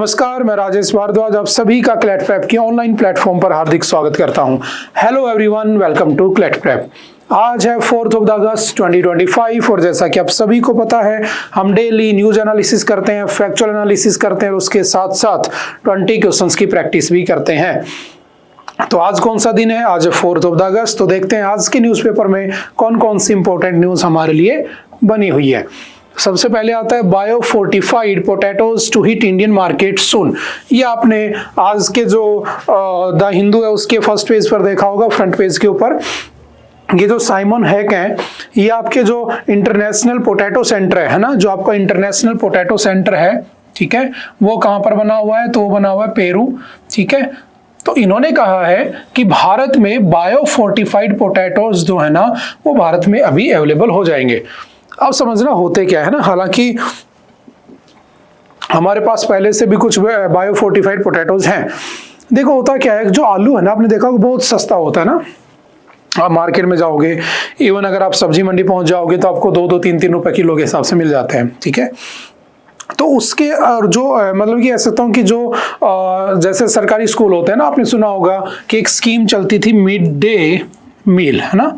नमस्कार, मैं राजेश भारद्वाज आप सभी का क्लैट प्रेप के ऑनलाइन प्लेटफॉर्म पर हार्दिक स्वागत करता हूं। Hello everyone, welcome to CLAT prep. आज है 4 अगस्त 2025 और जैसा कि आप सभी को पता है, हम डेली न्यूज एनालिसिस करते हैं, फैक्चुअल एनालिसिस करते हैं और उसके साथ साथ 20 क्वेश्चंस की प्रैक्टिस भी करते हैं। तो आज कौन सा दिन है? आज है 4 अगस्त। तो देखते हैं आज के न्यूज़पेपर में कौन कौन सी इंपॉर्टेंट न्यूज हमारे लिए बनी हुई है। सबसे पहले आता है bio fortified potatoes to hit Indian market soon. ये आपने आज के जो द हिंदू है उसके फर्स्ट पेज पर देखा होगा, फ्रंट पेज के ऊपर। ये जो साइमन हैक हैं, ये आपके जो इंटरनेशनल पोटैटो सेंटर है ना, जो आपका इंटरनेशनल पोटैटो सेंटर है, ठीक है, वो कहाँ पर बना हुआ है? तो वो बना हुआ है पेरू, ठीक है। तो इन्होंने कहा है कि भारत में बायो फोर्टिफाइड पोटैटोज जो है ना, वो भारत में अभी अवेलेबल हो जाएंगे। अब समझना होते क्या है ना, हालांकि हमारे पास पहले से भी कुछ बायो फोर्टिफाइड पोटैटोज हैं। देखो होता क्या है, जो आलू है ना, आपने देखा बहुत सस्ता होता है ना। आप मार्केट में जाओगे, इवन अगर आप सब्जी मंडी पहुंच जाओगे तो आपको 2-3 रुपए किलो के हिसाब से मिल जाते हैं, ठीक है। तो उसके और जो मतलब कि ऐसा हूँ कि जो जैसे सरकारी स्कूल होते हैं ना, आपने सुना होगा कि एक स्कीम चलती थी मिड डे मील, है ना,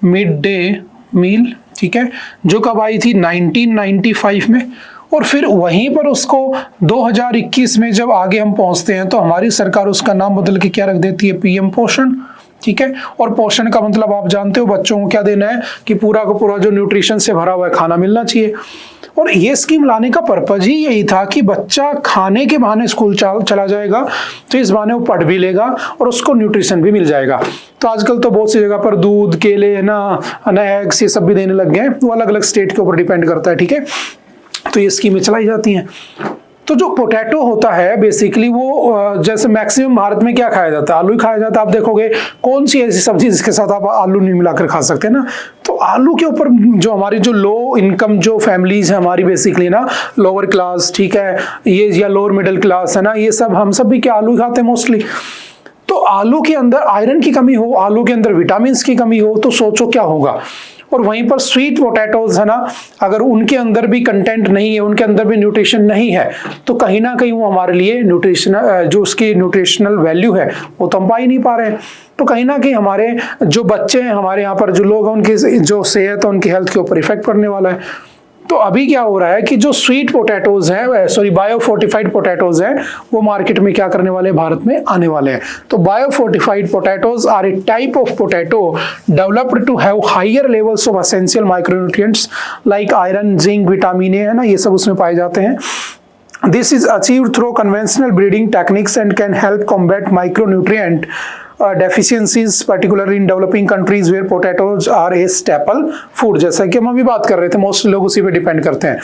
मिड डे मील, ठीक है, जो कब आई थी 1995 में। और फिर वहीं पर उसको 2021 में जब आगे हम पहुंचते हैं तो हमारी सरकार उसका नाम बदल के क्या रख देती है? पीएम पोषण, ठीक है। और पोषण का मतलब आप जानते हो, बच्चों को क्या देना है कि पूरा का पूरा जो न्यूट्रिशन से भरा हुआ है खाना मिलना चाहिए। और ये स्कीम लाने का पर्पज ही यही था कि बच्चा खाने के बहाने स्कूल चला जाएगा, तो इस बहाने वो पढ़ भी लेगा और उसको न्यूट्रिशन भी मिल जाएगा। तो आजकल तो बहुत सी जगह पर दूध, केले ना एग्स ये सब भी देने लग गए हैं। वो अलग अलग स्टेट के ऊपर डिपेंड करता है, ठीक है। तो ये स्कीमें चलाई जाती हैं। तो जो पोटैटो होता है बेसिकली वो जैसे मैक्सिमम भारत में क्या खाया जाता है? आलू ही खाया जाता है। आप देखोगे कौन सी ऐसी सब्जी जिसके साथ आप आलू नहीं मिलाकर खा सकते ना। तो आलू के ऊपर जो हमारी जो लो इनकम जो फैमिलीज है हमारी, बेसिकली ना लोअर क्लास, ठीक है, ये या लोअर मिडिल क्लास है ना, ये सब हम सब भी क्या आलू खाते हैं मोस्टली। तो आलू के अंदर आयरन की कमी हो, आलू के अंदर विटामिन की कमी हो, तो सोचो क्या होगा। और वहीं पर स्वीट पोटैटोज है ना, अगर उनके अंदर भी कंटेंट नहीं है, उनके अंदर भी न्यूट्रिशन नहीं है, तो कहीं ना कहीं वो हमारे लिए न्यूट्रिशनल जो उसकी न्यूट्रिशनल वैल्यू है वो तो हम पा ही नहीं पा रहे हैं। तो कहीं ना कहीं हमारे जो बच्चे हैं, हमारे यहाँ पर जो लोग हैं, उनकी जो सेहत है, उनकी हेल्थ के ऊपर इफेक्ट पड़ने वाला है। तो अभी क्या हो रहा है कि जो स्वीट पोटैटोज हैं, सॉरी बायो फोर्टिफाइड पोटैटोज हैं, वो मार्केट में क्या करने वाले हैं? भारत में आने वाले हैं। तो bio fortified potatoes are a type of potato developed to have higher levels of essential micronutrients like iron, zinc, vitamin A, है ना, ये सब उसमें पाए जाते हैं। This is achieved through conventional breeding techniques and can help combat micronutrient deficiencies, particularly in developing countries where potatoes are a staple food। जैसा कि हम अभी बात कर रहे थे, मोस्ट लोग उसी पे डिपेंड करते हैं।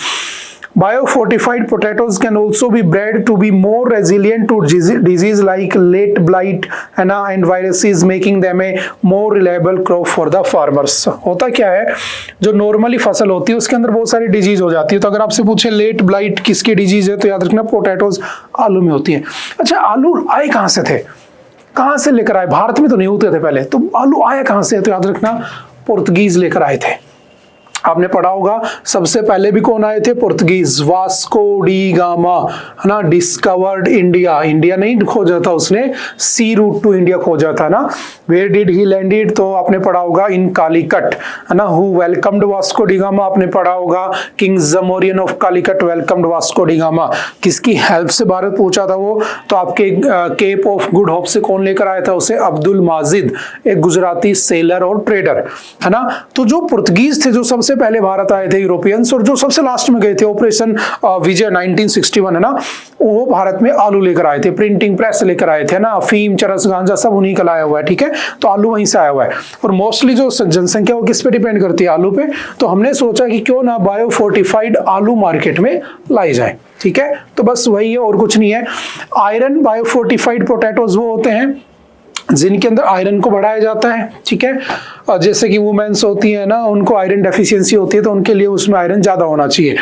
Biofortified potatoes can also be bred to be more resilient to disease like late blight and viruses, making them a more reliable crop for the farmers। होता क्या है, जो नॉर्मली फसल होती है उसके अंदर बहुत सारी डिजीज हो जाती है। तो अगर आपसे पूछे लेट ब्लाइट किसकी डिजीज है, तो याद रखना पोटैटोज आलू में होती है। अच्छा, आलू आए कहाँ से थे? कहाँ से लेकर आए? भारत में तो नहीं होते थे पहले, तो आलू आए कहाँ से? तो याद रखना पुर्तगीज लेकर आए थे। आपने पढ़ा होगा सबसे पहले भी कौन आए थे? पुर्तगीज। वास्को डी गामा, है ना, डिस्कवर्ड इंडिया। इंडिया नहीं खोजा था उसने, सी रूट टू इंडिया खोजा था ना। Where did he landed? तो आपने पढ़ा होगा इन कालीकट, है ना। Who welcomed Vasco da Gama? आपने पढ़ा होगा king Zamorin of Calicut welcomed Vasco da Gama. किसकी हेल्प से भारत पहुंचा था वो? तो आपके केप ऑफ गुड होप से कौन लेकर आया था उसे? अब्दुल माजिद, एक गुजराती सेलर और ट्रेडर, है ना। तो जो पुर्तगीज थे जो सबसे पहले भारत आए थे यूरोपियंस, और जो सबसे लास्ट में गए थे ऑपरेशन विजय 1961, है ना, वो भारत में आलू लेकर आए थे। प्रिंटिंग प्रेस लेकर आए थे ना, अफीम, चरस, गांजा सब उन्हीं का लाया हुआ है, ठीक है। तो आलू वहीं से आया हुआ है। और मोस्टली जो जनसंख्या वो किस पे डिपेंड करती है? आलू पे। तो हमने सोचा कि क्यों ना बायो फोर्टिफाइड आलू मार्केट में लाई जाए, ठीक है। तो बस वही है और कुछ नहीं है। आयरन बायो फोर्टिफाइड पोटैटोज वो होते हैं जिनके अंदर आयरन को बढ़ाया जाता है, ठीक है। और जैसे कि वुमेन्स होती है ना, उनको आयरन डेफिशिएंसी होती है, तो उनके लिए उसमें आयरन ज्यादा होना चाहिए।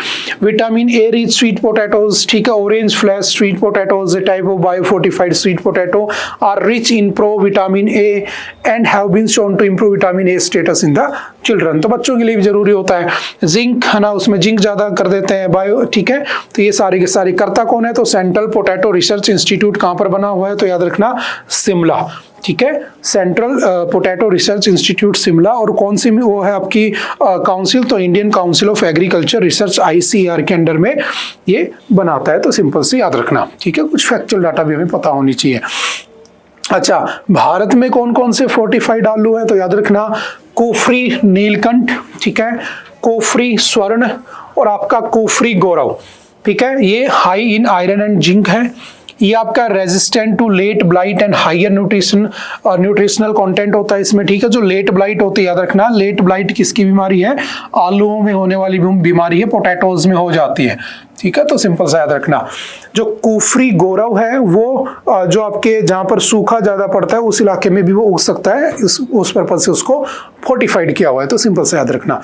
Vitamin A rich sweet potatoes, ठीक है। Orange flesh sweet potatoes, a type of biofortified sweet potato are rich in pro vitamin A and have been shown to improve vitamin A status in the children, तो बच्चों के लिए भी जरूरी होता है। जिंक है ना, उसमें जिंक ज्यादा कर देते हैं बायो, ठीक है। तो ये सारी की सारी करता कौन है, तो सेंट्रल पोटैटो रिसर्च इंस्टीट्यूट कहाँ पर बना हुआ है, तो याद रखना शिमला, ठीक है। Central potato research institute Shimla. और कौन सी वो है आपकी काउंसिल, तो Indian council of agriculture research ICAR के अंडर में ये बनाता है। तो सिंपल से याद रखना, ठीक है। कुछ फैक्चुअल डाटा भी हमें पता होनी चाहिए। अच्छा, भारत में कौन कौन से फोर्टिफाइड आलू है, तो याद रखना कुफरी नीलकंठ, ठीक है, कुफरी स्वर्ण और आपका कुफरी गौरव, ठीक है। ये high in iron and zinc है। ये आपका resistant to late blight and higher nutritional content होता है इसमें, ठीक है। जो लेट ब्लाइट होती है, याद रखना लेट ब्लाइट किसकी बीमारी है, आलूओं में होने वाली बीमारी है, पोटैटोज में हो जाती है, ठीक है। तो सिंपल सा याद रखना। जो कुफरी गौरव है वो जो आपके जहां पर सूखा ज्यादा पड़ता है उस इलाके में भी वो उग सकता है, उस पर्पज से उसको फोर्टिफाइड किया हुआ है। तो सिंपल से याद रखना।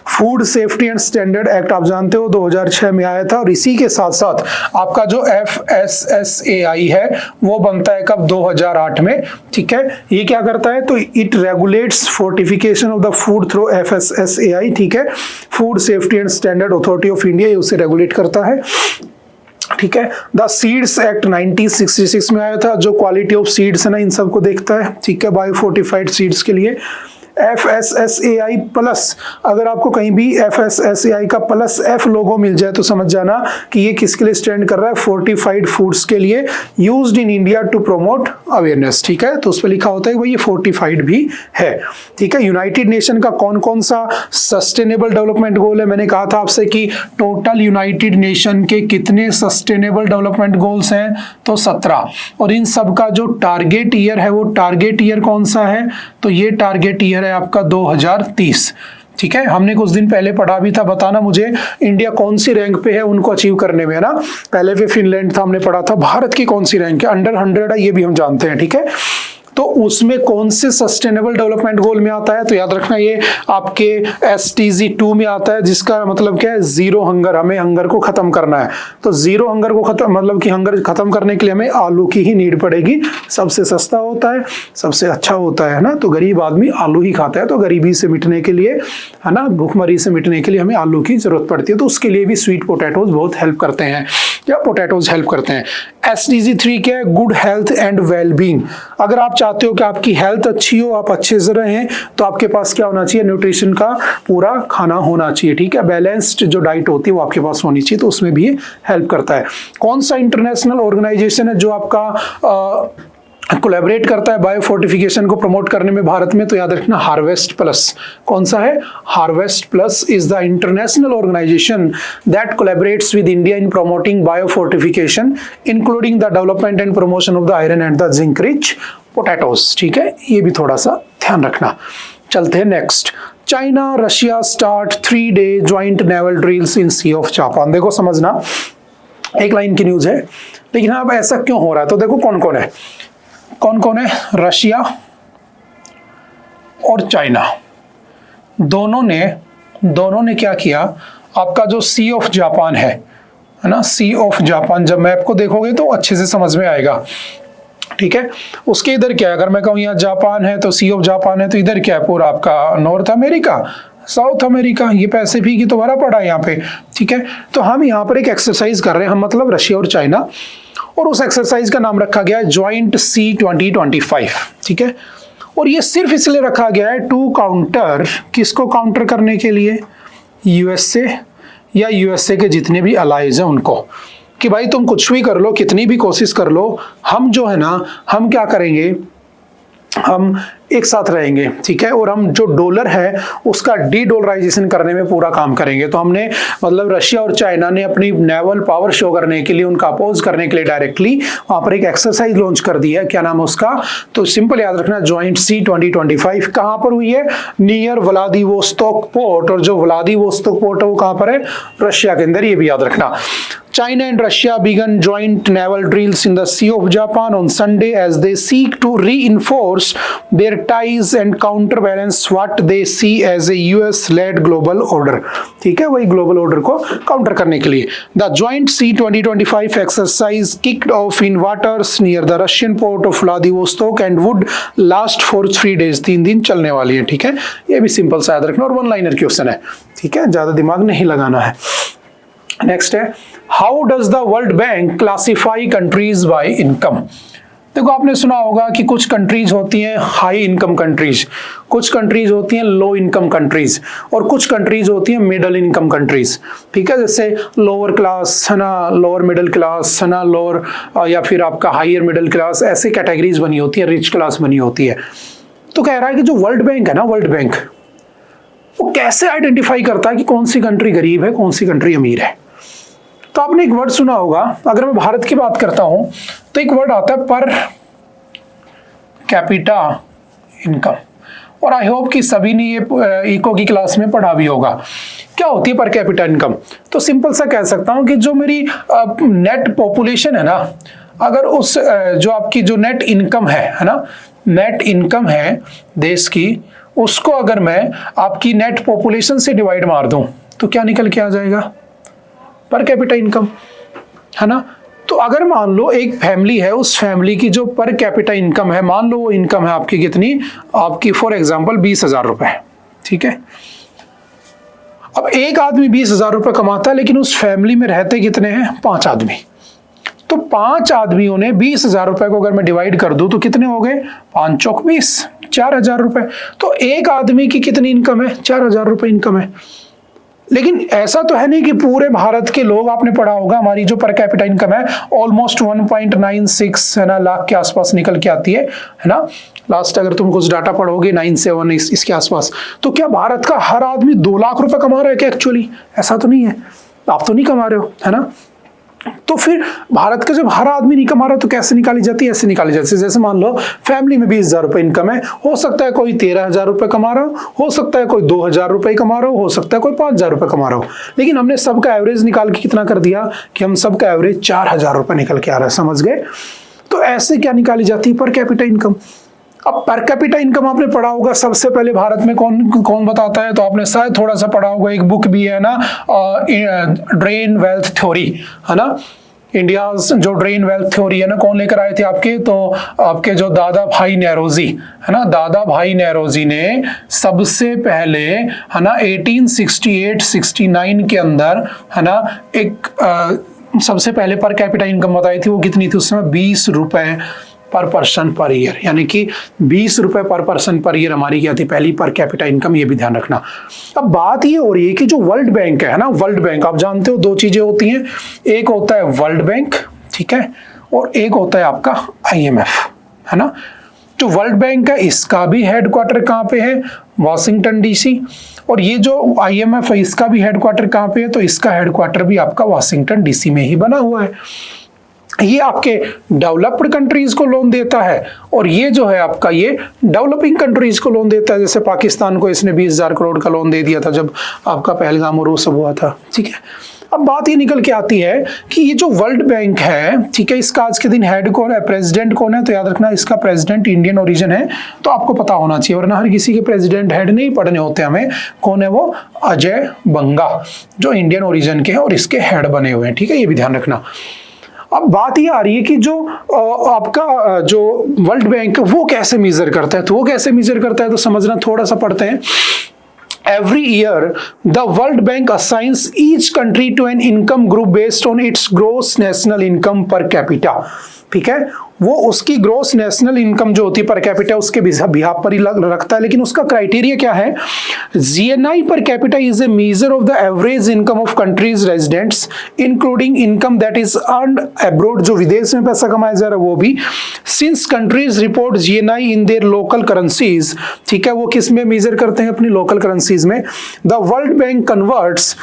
Food safety and standard act आप जानते हो 2006 में आया था, और इसी के साथ साथ आपका जो FSSAI है वो बनता है कब, 2008 में, ठीक है। ये क्या करता है, तो it regulates fortification of the food through FSSAI, ठीक है। Food safety and standard authority of India उसे रेगुलेट करता है, ठीक है। द सीड्स एक्ट 1966 में आया था, जो क्वालिटी ऑफ सीड्स है ना इन सबको देखता है, ठीक है, बायो फोर्टिफाइड सीड्स के लिए। FSSAI प्लस, अगर आपको कहीं भी FSSAI का प्लस F लोगो मिल जाए तो समझ जाना कि ये किसके लिए स्टैंड कर रहा है, फोर्टिफाइड फूड्स के लिए, used in India to promote awareness, ठीक है। तो उस पर लिखा होता है कि भाई ये फोर्टिफाइड भी है, ठीक है। यूनाइटेड नेशन का कौन कौन सा सस्टेनेबल डेवलपमेंट गोल है, मैंने कहा था आपसे कि टोटल यूनाइटेड नेशन के कितने सस्टेनेबल डेवलपमेंट गोल्स हैं, तो 17। और इन सब का जो टारगेट ईयर है, वो टारगेट ईयर कौन सा है, तो ये टारगेट ईयर है आपका 2030, ठीक है। हमने कुछ दिन पहले पढ़ा भी था, बताना मुझे इंडिया कौन सी रैंक पे है उनको अचीव करने में, है ना। पहले पे फिनलैंड था, हमने पढ़ा था भारत की कौन सी रैंक है, अंडर 100 है, ये भी हम जानते हैं, ठीक है। तो उसमें कौन से सस्टेनेबल डेवलपमेंट गोल में आता है, तो याद रखना ये आपके SDG 2 में आता है, जिसका मतलब क्या है, जीरो हंगर, हमें हंगर को खत्म करना है। तो जीरो हंगर को खत्म, मतलब कि हंगर खत्म करने के लिए हमें आलू की ही नीड पड़ेगी, सबसे सस्ता होता है, सबसे अच्छा होता है ना। तो गरीब आदमी आलू ही खाता है, तो गरीबी से मिटने के लिए, है ना, भूखमरी से मिटने के लिए हमें आलू की जरूरत पड़ती है। तो उसके लिए भी स्वीट पोटैटोज बहुत हेल्प करते हैं, या पोटैटोज हेल्प करते हैं। SDG 3 क्या है, गुड हेल्थ एंड वेलबींग। अगर आप चाहते हो कि आपकी हेल्थ अच्छी हो, आप अच्छे से रहें, तो आपके पास क्या होना चाहिए, न्यूट्रिशन का पूरा खाना होना चाहिए, ठीक है। बैलेंस्ड जो डाइट होती है वो आपके पास होनी चाहिए, तो उसमें भी हेल्प करता है। कौन सा इंटरनेशनल ऑर्गेनाइजेशन है जो आपका कोलैबोरेट करता है बायो फोर्टिफिकेशन को प्रमोट करने में भारत में, तो याद रखना हार्वेस्ट प्लस। कौन सा है, Harvest Plus is the international organisation that collaborates with India in promoting biofortification including the development and promotion of the iron and the zinc rich potatoes, ठीक है। ये भी थोड़ा सा ध्यान रखना। चलते हैं next. China Russia start 3-day joint naval drills in Sea of Japan. देखो समझना, एक लाइन की न्यूज है, लेकिन अब ऐसा क्यों हो रहा है, तो देखो कौन कौन है, कौन कौन है, रशिया और चाइना, दोनों ने क्या किया, आपका जो सी ऑफ जापान है ना, सी ऑफ जापान, जब मैप को देखोगे तो अच्छे से समझ में आएगा, ठीक है। उसके इधर क्या है, अगर मैं कहूँ यहाँ जापान है तो सी ऑफ जापान है, तो इधर क्या है, पूरा आपका नॉर्थ अमेरिका, साउथ अमेरिका, ये पैसिफिक ही तो भरा पड़ा है यहाँ पे, ठीक है। तो हम यहाँ पर एक एक्सरसाइज कर रहे हैं, हम मतलब रशिया और चाइना, और उस एक्सरसाइज का नाम रखा गया है ज्वाइंट सी 2025, ठीक है। और ये सिर्फ इसलिए रखा गया है टू काउंटर, किसको काउंटर करने के लिए, यूएसए या यूएसए के जितने भी अलाइज हैं उनको, कि भाई तुम कुछ भी कर लो, कितनी भी कोशिश कर लो, हम जो है ना, हम क्या करेंगे, हम एक साथ रहेंगे, ठीक है। और हम जो डॉलर है उसका डी डॉलराइजेशन करने में पूरा काम करेंगे। तो हमने मतलब रशिया और चाइना ने अपनी नेवल पावर शो करने के लिए, उनका अपोज करने के लिए डायरेक्टली वहां पर एक एक्सरसाइज लॉन्च कर दी है। क्या नाम है उसका, तो सिंपल याद रखना, ज्वाइंट सी 2025। कहां पर हुई है, नियर व्लादिवोस्तोक पोर्ट, और जो व्लादिवोस्तोक पोर्ट है वो कहां पर है, रशिया के अंदर, ये भी याद रखना। China and Russia began joint naval drills in the Sea of Japan on Sunday as they seek to reinforce their ties and counterbalance what they see as a US-led global order। ठीक है, वही global order को counter करने के लिए। The joint C-2025 exercise kicked off in waters near the Russian port of Vladivostok and would last for 3 days। 3 दिन चलने वाली है। ठीक है, ये भी सिंपल सा याद रखना और वन लाइनर क्वेश्चन है। ठीक है, ज्यादा दिमाग नहीं लगाना है। नेक्स्ट है, how does the World Bank classify countries by income. देखो आपने सुना होगा कि कुछ कंट्रीज होती हैं हाई इनकम कंट्रीज, कुछ कंट्रीज होती हैं लो इनकम कंट्रीज, और कुछ कंट्रीज होती हैं मिडिल इनकम कंट्रीज। ठीक है, जैसे लोअर क्लास है ना, लोअर मिडिल क्लास है ना, लोअर या फिर आपका हायर मिडिल क्लास, ऐसे कैटेगरीज बनी होती है, रिच क्लास बनी होती है। तो कह रहा है कि जो वर्ल्ड बैंक है ना, वर्ल्ड बैंक वो कैसे आइडेंटिफाई करता है कि कौन सी कंट्री गरीब है, कौन सी कंट्री अमीर है। तो आपने एक वर्ड सुना होगा, अगर मैं भारत की बात करता हूं तो एक वर्ड आता है पर कैपिटा इनकम, और आई होप कि सभी ने ये इको की क्लास में पढ़ा भी होगा। क्या होती है पर कैपिटा इनकम? तो सिंपल सा कह सकता हूं कि जो मेरी नेट पॉपुलेशन है ना, अगर उस जो आपकी जो नेट इनकम है ना, नेट इनकम है देश की, उसको अगर मैं आपकी नेट पॉपुलेशन से डिवाइड मार दूं तो क्या निकल के आ जाएगा? पर कैपिटा इनकम, है ना। तो अगर मान लो एक फैमिली है, उस फैमिली की जो पर कैपिटा इनकम है, मान लो वो इनकम है आपकी कितनी, आपकी फॉर एग्जांपल 20,000 रुपए। ठीक है, अब एक आदमी 20,000 रुपए कमाता है, लेकिन उस फैमिली में रहते कितने हैं? 5 आदमी। तो 5 आदमियों ने 20,000 रुपए को अगर मैं डिवाइड कर दूं तो कितने हो गए? 5 चौक 20, 4,000 रुपए। तो एक आदमी की कितनी इनकम है? 4,000 रुपए इनकम है। लेकिन ऐसा तो है नहीं कि पूरे भारत के लोग, आपने पढ़ा होगा हमारी जो पर कैपिटा इनकम है ऑलमोस्ट 1.96 है ना लाख के आसपास निकल के आती है ना। लास्ट अगर तुम कुछ डाटा पढ़ोगे 97 इसके आसपास। तो क्या भारत का हर आदमी 2 लाख रुपए कमा रहा है क्या? एक्चुअली ऐसा तो नहीं है, आप तो नहीं कमा रहे हो, है ना। तो फिर भारत का जब हर आदमी नहीं कमा रहा तो कैसे निकाली जाती है? ऐसे निकाली जाती है जैसे मान लो फैमिली में 20,000 रुपए इनकम है, हो सकता है कोई 13,000 रुपए कमा रहा हो सकता है कोई 2,000 रुपए कमा रहा हो सकता है कोई 5,000 रुपए कमा रहा हो, लेकिन हमने सबका एवरेज निकाल के कितना कर दिया कि हम सबका एवरेज 4,000 रुपए निकल के आ रहा है। समझ गए? तो ऐसे क्या निकाली जाती है? Per capita income. अब पर कैपिटा इनकम आपने पढ़ा होगा सबसे पहले भारत में कौन बताता है? तो आपने शायद थोड़ा सा पढ़ा होगा, एक बुक भी है ना, ड्रेन वेल्थ थ्योरी, है ना। इंडिया जो ड्रेन वेल्थ थ्योरी है ना, कौन लेकर आए थे आपके? तो आपके जो दादा भाई नेहरूजी है ना, दादा भाई नेहरूजी ने सबसे पहले है ना 1868-69 के अंदर है ना एक सबसे पहले पर कैपिटा इनकम बताई थी। वो कितनी थी उस समय? 20 रुपए पर पर्सन पर ईयर, यानी कि 20 रुपए पर पर्सन पर ईयर हमारी क्या थी? पहली पर कैपिटा इनकम। ये भी ध्यान रखना। अब बात ये हो रही है कि जो वर्ल्ड बैंक है ना, वर्ल्ड बैंक आप जानते हो 2 चीजें होती हैं, एक होता है वर्ल्ड बैंक, ठीक है, और एक होता है आपका IMF, है ना। जो वर्ल्ड बैंक है इसका भी हेडक्वार्टर कहाँ पे है? Washington DC। और ये जो IMF है इसका भी हेडक्वार्टर कहाँ पे है? तो इसका हेडक्वार्टर भी आपका वॉशिंगटन DC में ही बना हुआ है। ये आपके डेवलप्ड कंट्रीज को लोन देता है और ये जो है आपका ये डेवलपिंग कंट्रीज को लोन देता है। जैसे पाकिस्तान को इसने 20,000 करोड़ का लोन दे दिया था जब आपका पहलगाम और वो सब हुआ था। ठीक है, अब बात ये निकल के आती है कि ये जो वर्ल्ड बैंक है, ठीक है, इसका आज के दिन हेड कौन है? प्रेसिडेंट कौन है? तो याद रखना इसका प्रेसिडेंट इंडियन ओरिजिन है, तो आपको पता होना चाहिए, वरना हर किसी के प्रेसिडेंट हेड नहीं पढ़ने होते हमें। कौन है वो? अजय बंगा, जो इंडियन ओरिजिन के हैं और इसके हेड बने हुए हैं। ठीक है, ये भी ध्यान रखना। अब बात ये आ रही है कि जो आपका जो वर्ल्ड बैंक वो कैसे मेजर करता है? तो वो कैसे मेजर करता है तो समझना, थोड़ा सा पढ़ते हैं। Every year, the World Bank assigns each country to an income group based on its gross national income per capita. ठीक है, वो उसकी ग्रोस नेशनल इनकम जो होती है पर कैपिटा उसके बिहाफ पर ही रखता है, लेकिन उसका क्राइटेरिया क्या है? GNI per capita is a measure of the average income of countries residents including income that is earned abroad, जो विदेश में पैसा कमाया जा रहा है वो भी। Since countries report GNI in their local currencies, ठीक है, वो किस में मेजर करते हैं? अपनी लोकल करेंसीज में। The World bank converts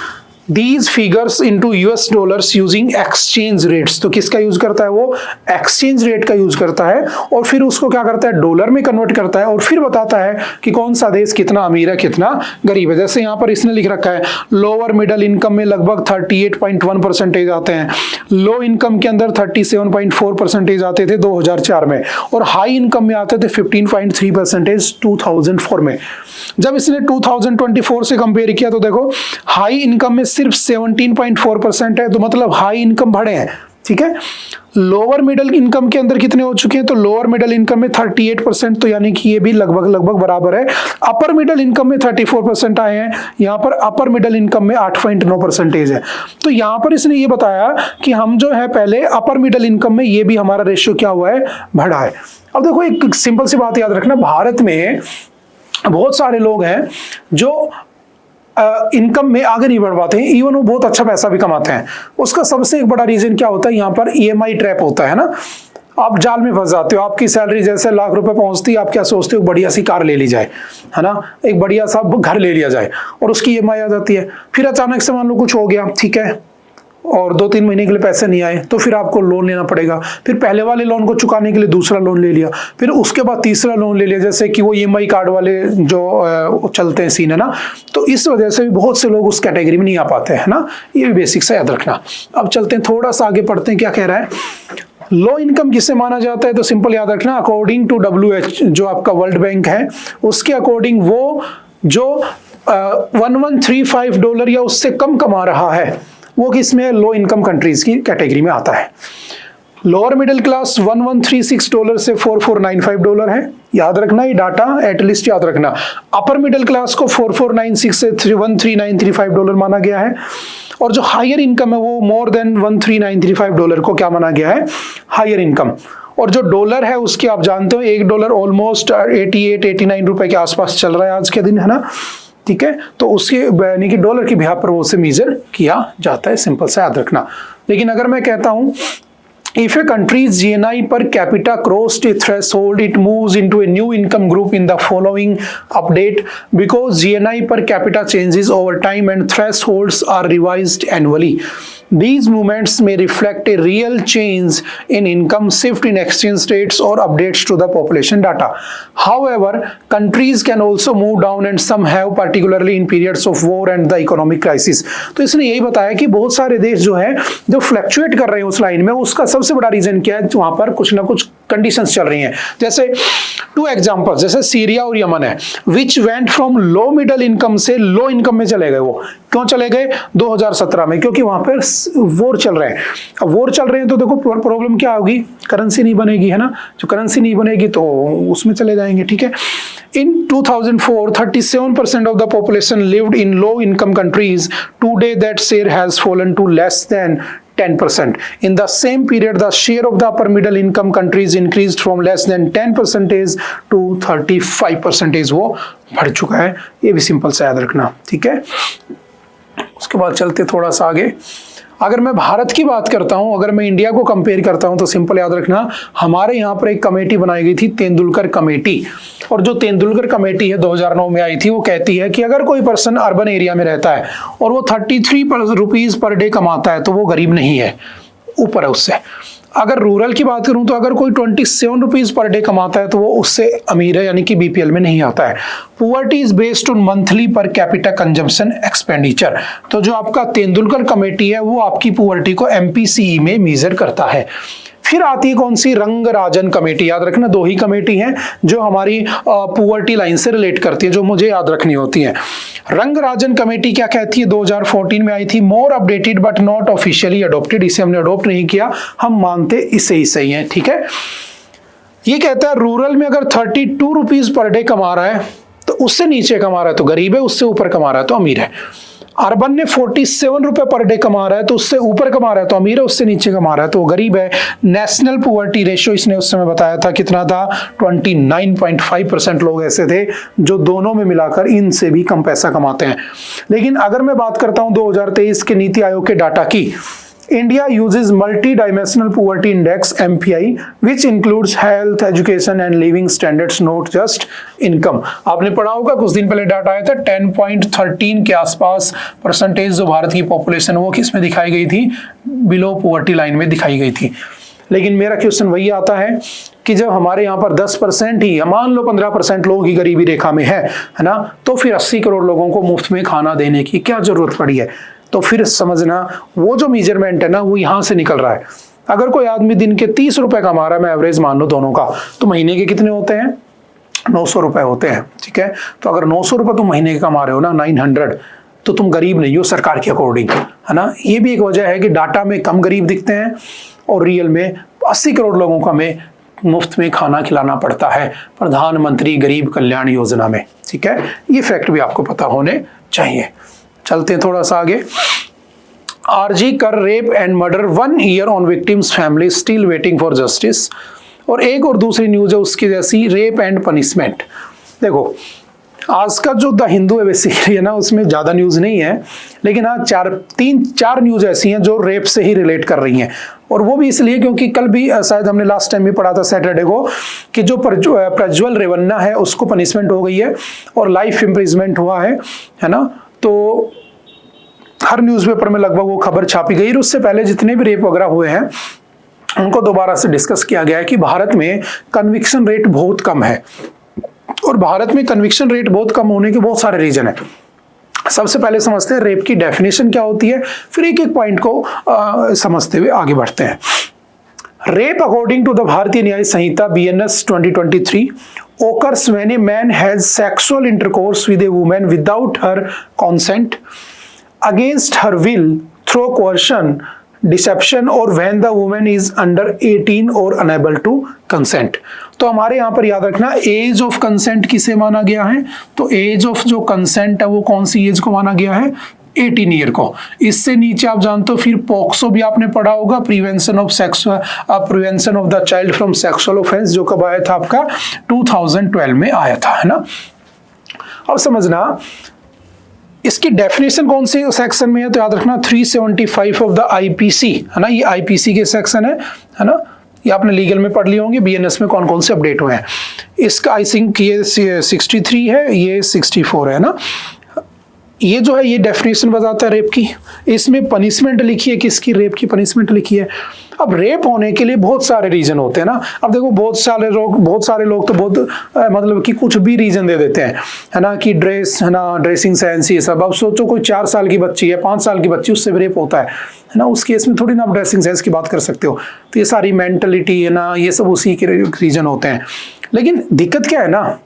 these figures into US dollars using exchange rates। तो किसका यूज करता है वो? एक्सचेंज रेट का यूज करता है और फिर उसको क्या करता है? डॉलर में कन्वर्ट करता है और फिर बताता है कि कौन सा देश कितना अमीर है कितना गरीब है। जैसे यहाँ पर इसने लिख रखा है लोअर मिडिल इनकम में लगभग 38.1% आते हैं, लो इनकम के अंदर 37.4% आते थे 2004 में, और हाई इनकम में आते थे 15.3% 2004 में। जब इसने 2024 से कंपेयर किया तो देखो हाई इनकम में सिर्फ 17.4% है, तो मतलब हाई इनकम बढ़े हैं, ठीक है। लोअर मिडिल इनकम के अंदर कितने हो चुके हैं? तो लोअर मिडिल इनकम में 38%, तो यानी कि ये भी लगभग बराबर है। अपर मिडिल इनकम में 34% आए हैं, यहाँ पर अपर मिडिल इनकम में 8.9% है। तो यहाँ पर इसने ये बताया कि हम जो है पहले अपर मिडिल इनकम में ये भी हमारा रेशियो क्या हुआ है? बढ़ा है। अब देखो एक सिंपल सी बात याद रखना, भारत में बहुत सारे लोग हैं जो इनकम में आगे नहीं बढ़ पाते हैं, इवन वो बहुत अच्छा पैसा भी कमाते हैं। उसका सबसे एक बड़ा रीजन क्या होता है? यहाँ पर EMI ट्रैप होता है ना। आप जाल में फंस जाते हो, आपकी सैलरी जैसे लाख रुपए पहुंचती है, आप क्या सोचते हो? बढ़िया सी कार ले ली जाए, है ना, एक बढ़िया सा घर ले लिया जाए, और उसकी EMI आ जाती है। फिर अचानक से मान लो कुछ हो गया, ठीक है, और 2-3 महीने के लिए पैसे नहीं आए, तो फिर आपको लोन लेना पड़ेगा। फिर पहले वाले लोन को चुकाने के लिए दूसरा लोन ले लिया, फिर उसके बाद तीसरा लोन ले लिया, जैसे कि वो EMI कार्ड वाले जो चलते हैं सीन, है ना। तो इस वजह से भी बहुत से लोग उस कैटेगरी में नहीं आ पाते हैं ना। ये भी बेसिक सा याद रखना। अब चलते हैं थोड़ा सा आगे पढ़ते हैं, क्या कह रहा है। लो इनकम किससे माना जाता है? तो सिंपल याद रखना, अकॉर्डिंग टू WH जो आपका वर्ल्ड बैंक है, उसके अकॉर्डिंग वो जो $1135 या उससे कम कमा रहा है वो किसमें? लो इनकम कंट्रीज की कैटेगरी में आता है। लोअर मिडिल क्लास $1136 से $4495 है, याद रखना ये डाटा, एटलीस्ट याद रखना। अपर मिडिल क्लास को 4496 से $13935 माना गया है, और जो हायर इनकम है वो मोर देन $13935 को क्या माना गया है? Higher income. और जो डॉलर है उसके आप जानते हो $1 ऑलमोस्ट 88-89 रुपए के आसपास चल रहा है आज के दिन, है ना, ठीक है। तो उसके यानी कि डॉलर की बिहाफ पर वो से मेजर किया जाता है, सिंपल सा याद रखना। लेकिन अगर मैं कहता हूं if a country's GNI per capita crossed a threshold, it moves into a new income group in the following update, because GNI per capita changes over time and thresholds are revised annually. These movements may reflect a real change in income, shift in exchange rates, or updates to the population data. However, countries can also move down, and some have, particularly in periods of war and the economic crisis. तो इसने यही बताया कि बहुत सारे देश जो है जो फ्लक्चुएट कर रहे हैं उस लाइन में, उसका सबसे बड़ा रीजन क्या है? वहां पर कुछ ना कुछ कंडीशंस चल रही हैं। जैसे 2 एग्जांपल्स, जैसे सीरिया और यमन है, which went from low middle income से लो इनकम में चले गए। वो क्यों चले गए? 2017 में, क्योंकि वहां पर वॉर चल रहे हैं। अब वॉर चल रहे हैं तो देखो प्रॉब्लम क्या होगी? करेंसी नहीं बनेगी, है ना। जो करेंसी नहीं बनेगी तो उसमें चले जाएंगे, ठीक है। In 2004, 37% of the population lived in low-income countries. Today, that share has fallen to less than 10%. In the same period, the share of the upper middle income countries increased from less than 10% to 35%. वो बढ़ चुका है। ये भी simple सा याद रखना, ठीक है। उसके बाद चलते थोड़ा सा आगे। अगर मैं भारत की बात करता हूं, अगर मैं इंडिया को कंपेयर करता हूं, तो सिंपल याद रखना, हमारे यहाँ पर एक कमेटी बनाई गई थी, तेंदुलकर कमेटी। और जो तेंदुलकर कमेटी है 2009 में आई थी, वो कहती है कि अगर कोई पर्सन अर्बन एरिया में रहता है और वो 33 रुपीज पर डे कमाता है तो वो गरीब नहीं है, ऊपर है उससे। अगर रूरल की बात करूं तो अगर कोई 27 रुपीज पर डे कमाता है तो वो उससे अमीर है, यानी कि BPL में नहीं आता है। Poverty is based on monthly per capita consumption expenditure. तो जो आपका तेंदुलकर कमेटी है वो आपकी पुअर्टी को MPCE में मेजर करता है। फिर आती है कौन सी? रंगराजन कमेटी। याद रखना 2 ही कमेटी हैं जो हमारी पुअर्टी लाइन से रिलेट करती है, जो मुझे याद रखनी होती है। रंगराजन कमेटी क्या कहती है? 2014 में आई थी। More updated but not officially adopted. इसे हमने अडॉप्ट नहीं किया, हम मानते इसे ही सही है, ठीक है। ये कहता है रूरल में अगर 32 रुपीज पर डे कमा रहा है तो उससे नीचे कमा रहा है तो गरीब है, उससे ऊपर कमा रहा है तो अमीर है। अर्बन ने 47 रुपए पर डे कमा रहा है तो उससे ऊपर कमा रहा है तो अमीर है, उससे नीचे कमा रहा है तो वो गरीब है। नेशनल पुअर्टी रेशियो इसने उस समय बताया था कितना था? 29.5% लोग ऐसे थे जो दोनों में मिलाकर इनसे भी कम पैसा कमाते हैं। लेकिन अगर मैं बात करता हूं 2023 के नीति आयोग के डाटा की, India uses multi dimensional poverty index MPI which includes health, education and living standards, not just income. आपने पढ़ा होगा कुछ दिन पहले डाटा आया था 10.13 के आसपास परसेंटेज जो भारत की पॉपुलेशन वो किस में दिखाई गई थी, बिलो पुअर्टी लाइन में दिखाई गई थी। लेकिन मेरा क्वेश्चन वही आता है कि जब हमारे यहाँ पर 10% ही, मान लो 15% लोग ही गरीबी रेखा में है ना, तो फिर 80 करोड़ लोगों को मुफ्त में खाना देने की क्या जरूरत पड़ी है? तो फिर समझना वो जो मेजरमेंट है ना वो यहाँ से निकल रहा है। अगर कोई आदमी दिन के 30 रुपए कमा रहा है, मैं एवरेज मान लो दोनों का, तो महीने के कितने होते हैं? 900 रुपए होते हैं, ठीक है। तो अगर 900 रुपए तुम महीने के कमा रहे हो ना, 900, तो तुम गरीब नहीं हो सरकार के अकॉर्डिंग, है ना। ये भी एक वजह है कि डाटा में कम गरीब दिखते हैं और रियल में 80 करोड़ लोगों को हमें मुफ्त में खाना खिलाना पड़ता है प्रधानमंत्री गरीब कल्याण योजना में, ठीक है। ये फैक्ट भी आपको पता होने चाहिए। चलते हैं थोड़ा सा आगे। आरजी कर rape and murder 1 year on victims family still waiting for justice. और एक और दूसरी न्यूज है उसकी जैसी, रेप एंड पनिशमेंट। देखो आज का जो द हिंदू है बेसिकली है ना, उसमें ज्यादा न्यूज नहीं है, लेकिन हाँ 4 न्यूज ऐसी हैं जो रेप से ही रिलेट कर रही हैं। और वो भी इसलिए क्योंकि कल भी शायद हमने लास्ट टाइम भी पढ़ा था सैटरडे को कि जो प्रज्वल रेवन्ना है उसको पनिशमेंट हो गई है और लाइफ इम्प्रिजमेंट हुआ है ना। तो हर न्यूज़पेपर में लगभग वो खबर छापी गई। और उससे पहले जितने भी रेप वगैरह हुए हैं उनको दोबारा से डिस्कस किया गया है कि भारत में कन्विक्शन रेट बहुत कम है। और भारत में कन्विक्शन रेट बहुत कम होने के बहुत सारे रीजन है। सबसे पहले समझते हैं रेप की डेफिनेशन क्या होती है, फिर एक एक पॉइंट को समझते हुए आगे बढ़ते हैं। रेप अकॉर्डिंग टू द भारतीय न्याय संहिता BNS 2023 occurs when a man has sexual intercourse with a woman without her consent, against her will, through coercion, deception, और when the women is under 18 और अनेबल टू कंसेंट। तो हमारे यहाँ पर याद रखना एज ऑफ कंसेंट किसे माना गया है, तो एज ऑफ जो कंसेंट है वो कौन सी एज को माना गया है, 18 ईयर को। इससे नीचे आप जानते हो फिर पॉक्सो भी आपने पढ़ा होगा, prevention of the child from sexual offence, जो कब आया था आपका 2012 में आया था, है ना। अब समझना इसकी डेफिनेशन कौन से सेक्शन में है, तो याद रखना 375 ऑफ द IPC, है ना। ये IPC के सेक्शन है ना। ये आपने लीगल में पढ़ लिए होंगे BNS में कौन कौन से अपडेट हुए हैं। इसका आई थिंक ये 63 है, ये 64 है ना। ये जो है ये डेफिनेशन बताता है रेप की। इसमें पनिशमेंट लिखी है, किसकी, रेप की पनिशमेंट लिखी है। अब रेप होने के लिए बहुत सारे रीजन होते हैं ना। अब देखो बहुत सारे लोग तो बहुत मतलब कि कुछ भी रीजन दे देते हैं, है ना, कि ड्रेस, है ना, ड्रेसिंग सेंस, ये सब। अब सोचो कोई 4 साल की बच्ची है, 5 साल की बच्ची, उससे भी रेप होता है ना। उस केस में थोड़ी ना आप ड्रेसिंग सेंस की बात कर सकते हो। तो ये सारी मेंटलिटी है ना, ये सब उसी के रीजन होते हैं। लेकिन दिक्कत क्या है ना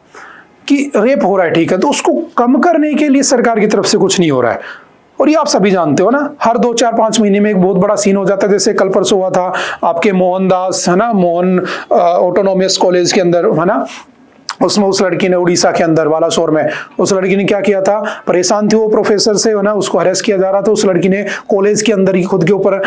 कि रेप हो रहा है, ठीक है, तो उसको कम करने के लिए सरकार की तरफ से कुछ नहीं हो रहा है। और ये आप सभी जानते हो ना, हर 2, 4, 5 महीने में एक बहुत बड़ा सीन हो जाता है। जैसे कल परसों हुआ था आपके मोहनदास, है ना, मोहन ऑटोनोमस कॉलेज के अंदर, है ना, उसमें उस लड़की ने उड़ीसा के अंदर बालासोर में उस लड़की ने क्या किया था, परेशान थी वो प्रोफेसर से, है ना, उसको हरेस किया जा रहा था। उस लड़की ने कॉलेज के अंदर ही खुद के ऊपर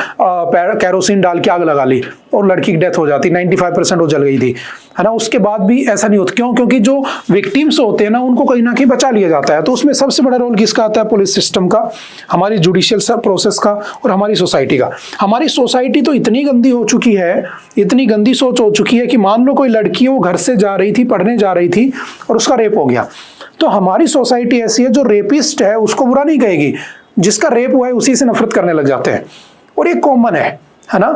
कैरोसिन डाल के आग लगा ली और लड़की की डेथ हो जाती, 95% वो जल गई थी, है ना। उसके बाद भी ऐसा नहीं होता, क्यों? क्योंकि जो विक्टिम्स होते हैं ना उनको कहीं ना कहीं बचा लिया जाता है। तो उसमें सबसे बड़ा रोल किसका आता है, पुलिस सिस्टम का, हमारी जुडिशियल प्रोसेस का और हमारी सोसाइटी का। हमारी सोसाइटी तो इतनी गंदी हो चुकी है, इतनी गंदी सोच हो चुकी है कि मान लो कोई लड़की वो घर से जा रही थी, पढ़ने जा रही थी और उसका रेप हो गया, तो हमारी सोसाइटी ऐसी है जो रेपिस्ट है उसको बुरा नहीं कहेगी, जिसका रेप हुआ है उसी से नफरत करने लग जाते हैं। और ये कॉमन है ना।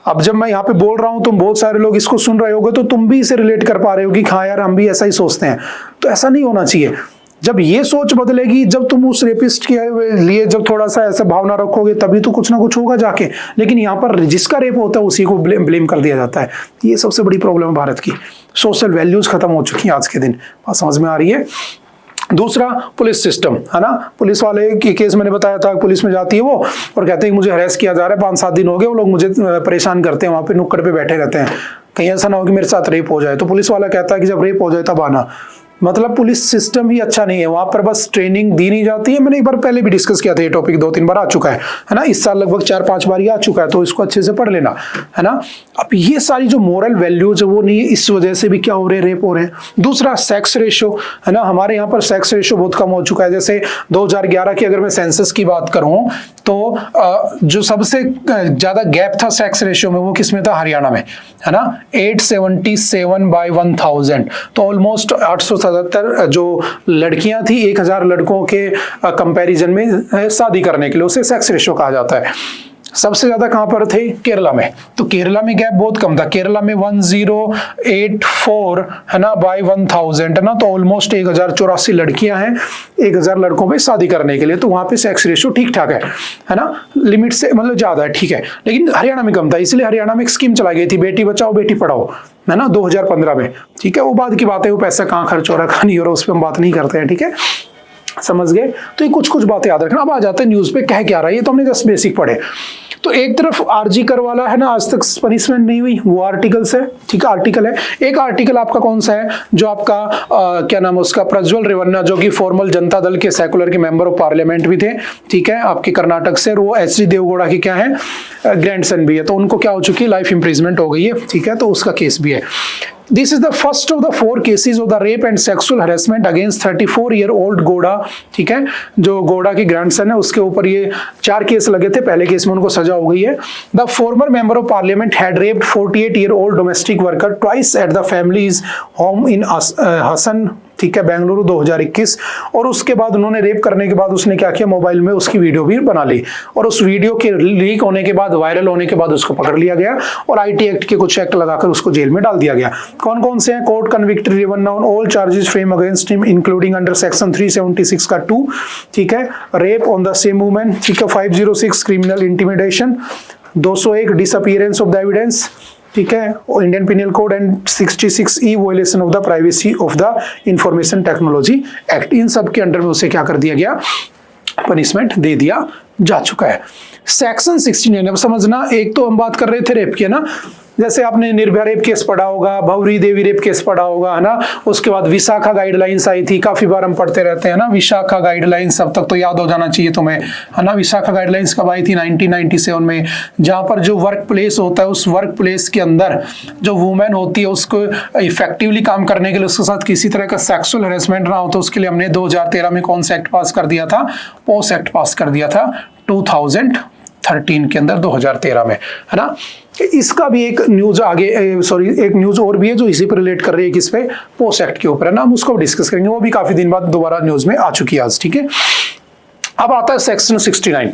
अब जब मैं यहाँ पे बोल रहा हूँ, तुम बहुत सारे लोग इसको सुन रहे होगे तो तुम भी इसे रिलेट कर पा रहे हो कि हाँ यार हम भी ऐसा ही सोचते हैं। तो ऐसा नहीं होना चाहिए। जब ये सोच बदलेगी, जब तुम उस रेपिस्ट के लिए जब थोड़ा सा ऐसा भावना रखोगे, तभी तो कुछ ना कुछ होगा जाके। लेकिन यहाँ पर जिसका रेप होता है उसी को ब्लेम कर दिया जाता है। ये सबसे बड़ी प्रॉब्लम है भारत की। सोशल वैल्यूज खत्म हो चुकी हैं आज के दिन, बात समझ में आ रही है। दूसरा पुलिस सिस्टम, है ना। पुलिस वाले की केस मैंने बताया था, पुलिस में जाती है वो और कहते हैं कि मुझे हरेस किया जा रहा है, 5-7 दिन हो गए वो लोग मुझे परेशान करते हैं, वहां पे नुक्कड़ पे बैठे रहते हैं, कहीं ऐसा ना हो कि मेरे साथ रेप हो जाए। तो पुलिस वाला कहता है कि जब रेप हो जाए तब आना। मतलब पुलिस सिस्टम ही अच्छा नहीं है, वहां पर बस ट्रेनिंग दी नहीं जाती है। मैंने एक बार पहले भी डिस्कस किया था ये टॉपिक, 2-3 बार आ चुका है ना, इस साल लगभग 4-5 बार आ चुका है, तो इसको अच्छे से पढ़ लेना, है ना। अब ये सारी जो मोरल वैल्यूज है वो नहीं है, इस वजह से भी क्या हो रहे हैं, रेप हो रहे हैं। दूसरा सेक्स रेशियो, है ना, हमारे यहाँ पर सेक्स रेशियो बहुत कम हो चुका है। जैसे 2011 की अगर मैं सेंसस की बात करूं तो जो सबसे ज्यादा गैप था सेक्स रेशियो में वो किसमें था, हरियाणा में, है ना, 877/1000। तो ऑलमोस्ट 877 जो लड़कियां थी 1000 लड़कों के कंपैरिजन में शादी करने के लिए, उसे सेक्स रेशियो कहा जाता है। सबसे ज्यादा कहां पर थे, केरला में। तो केरला में गैप बहुत कम था, केरला में 1084, है ना, बाय 1000, है ना। तो ऑलमोस्ट 1084 लड़कियां हैं 1000 लड़कों पे शादी करने के लिए, तो वहां पे सेक्स रेशियो ठीक ठाक है ना, लिमिट से मतलब ज्यादा है, ठीक है। लेकिन हरियाणा में कम था, इसलिए हरियाणा में एक स्कीम चलाई गई थी, बेटी बचाओ बेटी पढ़ाओ, है ना, 2015 में, ठीक है। वो बाद की बात है, वो पैसा कहाँ खर्च हो रहा है, कहाँ नहीं हो रहा, उस पर हम बात नहीं करते हैं, ठीक है, समझ गए। तो ये कुछ कुछ बातें याद रखना। अब आ जाते हैं न्यूज पे कह क्या रहा है, ये तो हमने जस्ट बेसिक पढ़े। तो एक तरफ आरजी कर वाला है ना, आज तक पनिशमेंट नहीं हुई, वो आर्टिकल्स है, ठीक है, आर्टिकल है। एक आर्टिकल आपका कौन सा है, जो आपका क्या नाम है उसका, प्रज्वल रेवन्ना, जो कि फॉर्मल जनता दल के सेकुलर के मेंबर ऑफ पार्लियामेंट भी थे, ठीक है, आपके कर्नाटक से। वो एच.डी. देवगौड़ा की क्या है, ग्रैंडसन भी है, तो उनको क्या हो चुकी है, लाइफ इंप्रिजमेंट हो गई है, ठीक है, तो उसका केस भी है। This is the first of the 4 cases of the rape and sexual harassment against 34-year-old गोड़ा, ठीक है, जो गोड़ा की ग्रैंडसन है, उसके ऊपर ये 4 केस लगे थे। पहले केस में उनको सजा हो गई है। The former member of parliament had raped 48-year-old domestic worker twice at the family's home in Hasan, ठीक है, बेंगलुरु, 2021। और उसके बाद उन्होंने रेप करने के बाद उसने क्या किया, मोबाइल में उसकी वीडियो भी बना ली, और उस वीडियो के लीक होने के बाद, वायरल होने के बाद उसको पकड़ लिया गया और आईटी एक्ट के कुछ एक्ट लगाकर उसको जेल में डाल दिया गया। कौन कौन से हैं, court convicted Revanna on all charges frame against him including under section 376 का 2, ठीक है, rape on the same women, ठीक है, 506 criminal intimidation, 201 disappearance of the evidence, ठीक है, Indian penal code, and 66E violation of the privacy of the information technology act. इन सब के अंडर में उसे क्या कर दिया गया, पनिशमेंट दे दिया जा चुका है। सेक्शन 69, अब समझना, एक तो हम बात कर रहे थे रेप की, है ना, जैसे आपने निर्भया रेप केस पढ़ा होगा, भवरी देवी रेप केस पढ़ा होगा, है ना। उसके बाद विशाखा गाइडलाइंस आई थी, काफी बार हम पढ़ते रहते हैं ना, विशाखा गाइडलाइंस, अब तक तो याद हो जाना चाहिए तुम्हें, है ना। विशाखा गाइडलाइंस कब आई थी, 1997 में, जहां पर जो वर्क प्लेस होता है, उस वर्क प्लेस के अंदर जो वुमेन होती है उसको इफेक्टिवली काम करने के लिए उसके साथ किसी तरह का सेक्सुअल हेरेसमेंट ना हो, तो उसके लिए हमने 2013 में कौन सा एक्ट पास कर दिया था, पोस एक्ट पास कर दिया था 2013 के अंदर, 2013 में, है ना। इसका भी एक न्यूज आगे, एक न्यूज और भी है जो इसी पर रिलेट कर रही है, किस पे, पोस्ट एक्ट के ऊपर, है ना, हम उसको डिस्कस करेंगे, वो भी काफी दिन बाद दोबारा न्यूज में आ चुकी है आज, ठीक है। अब आता है सेक्शन 69।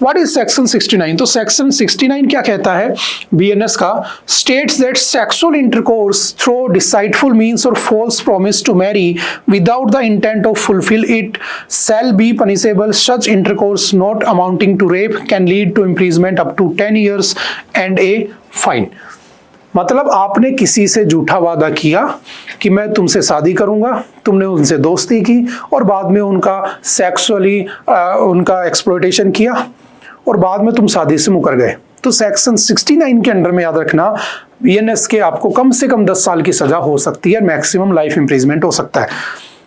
What is section 69? तो सेक्शन 69 क्या कहता है, बीएनएस का, states that sexual intercourse through deceitful means और false promise to marry without the intent of fulfil it shall be punishable. Such intercourse not amounting to rape can lead to imprisonment up to 10 years and a fine. मतलब आपने किसी से झूठा वादा किया कि मैं तुमसे शादी करूंगा, तुमने उनसे दोस्ती की और बाद में उनका सेक्सुअली उनका एक्सप्लॉयटेशन किया और बाद में तुम शादी से मुकर गए, तो सेक्शन 69 के अंडर में याद रखना, बीएनएस के आपको कम से कम 10 साल की सजा हो सकती है, मैक्सिमम लाइफ इंप्रिजमेंट हो सकता है।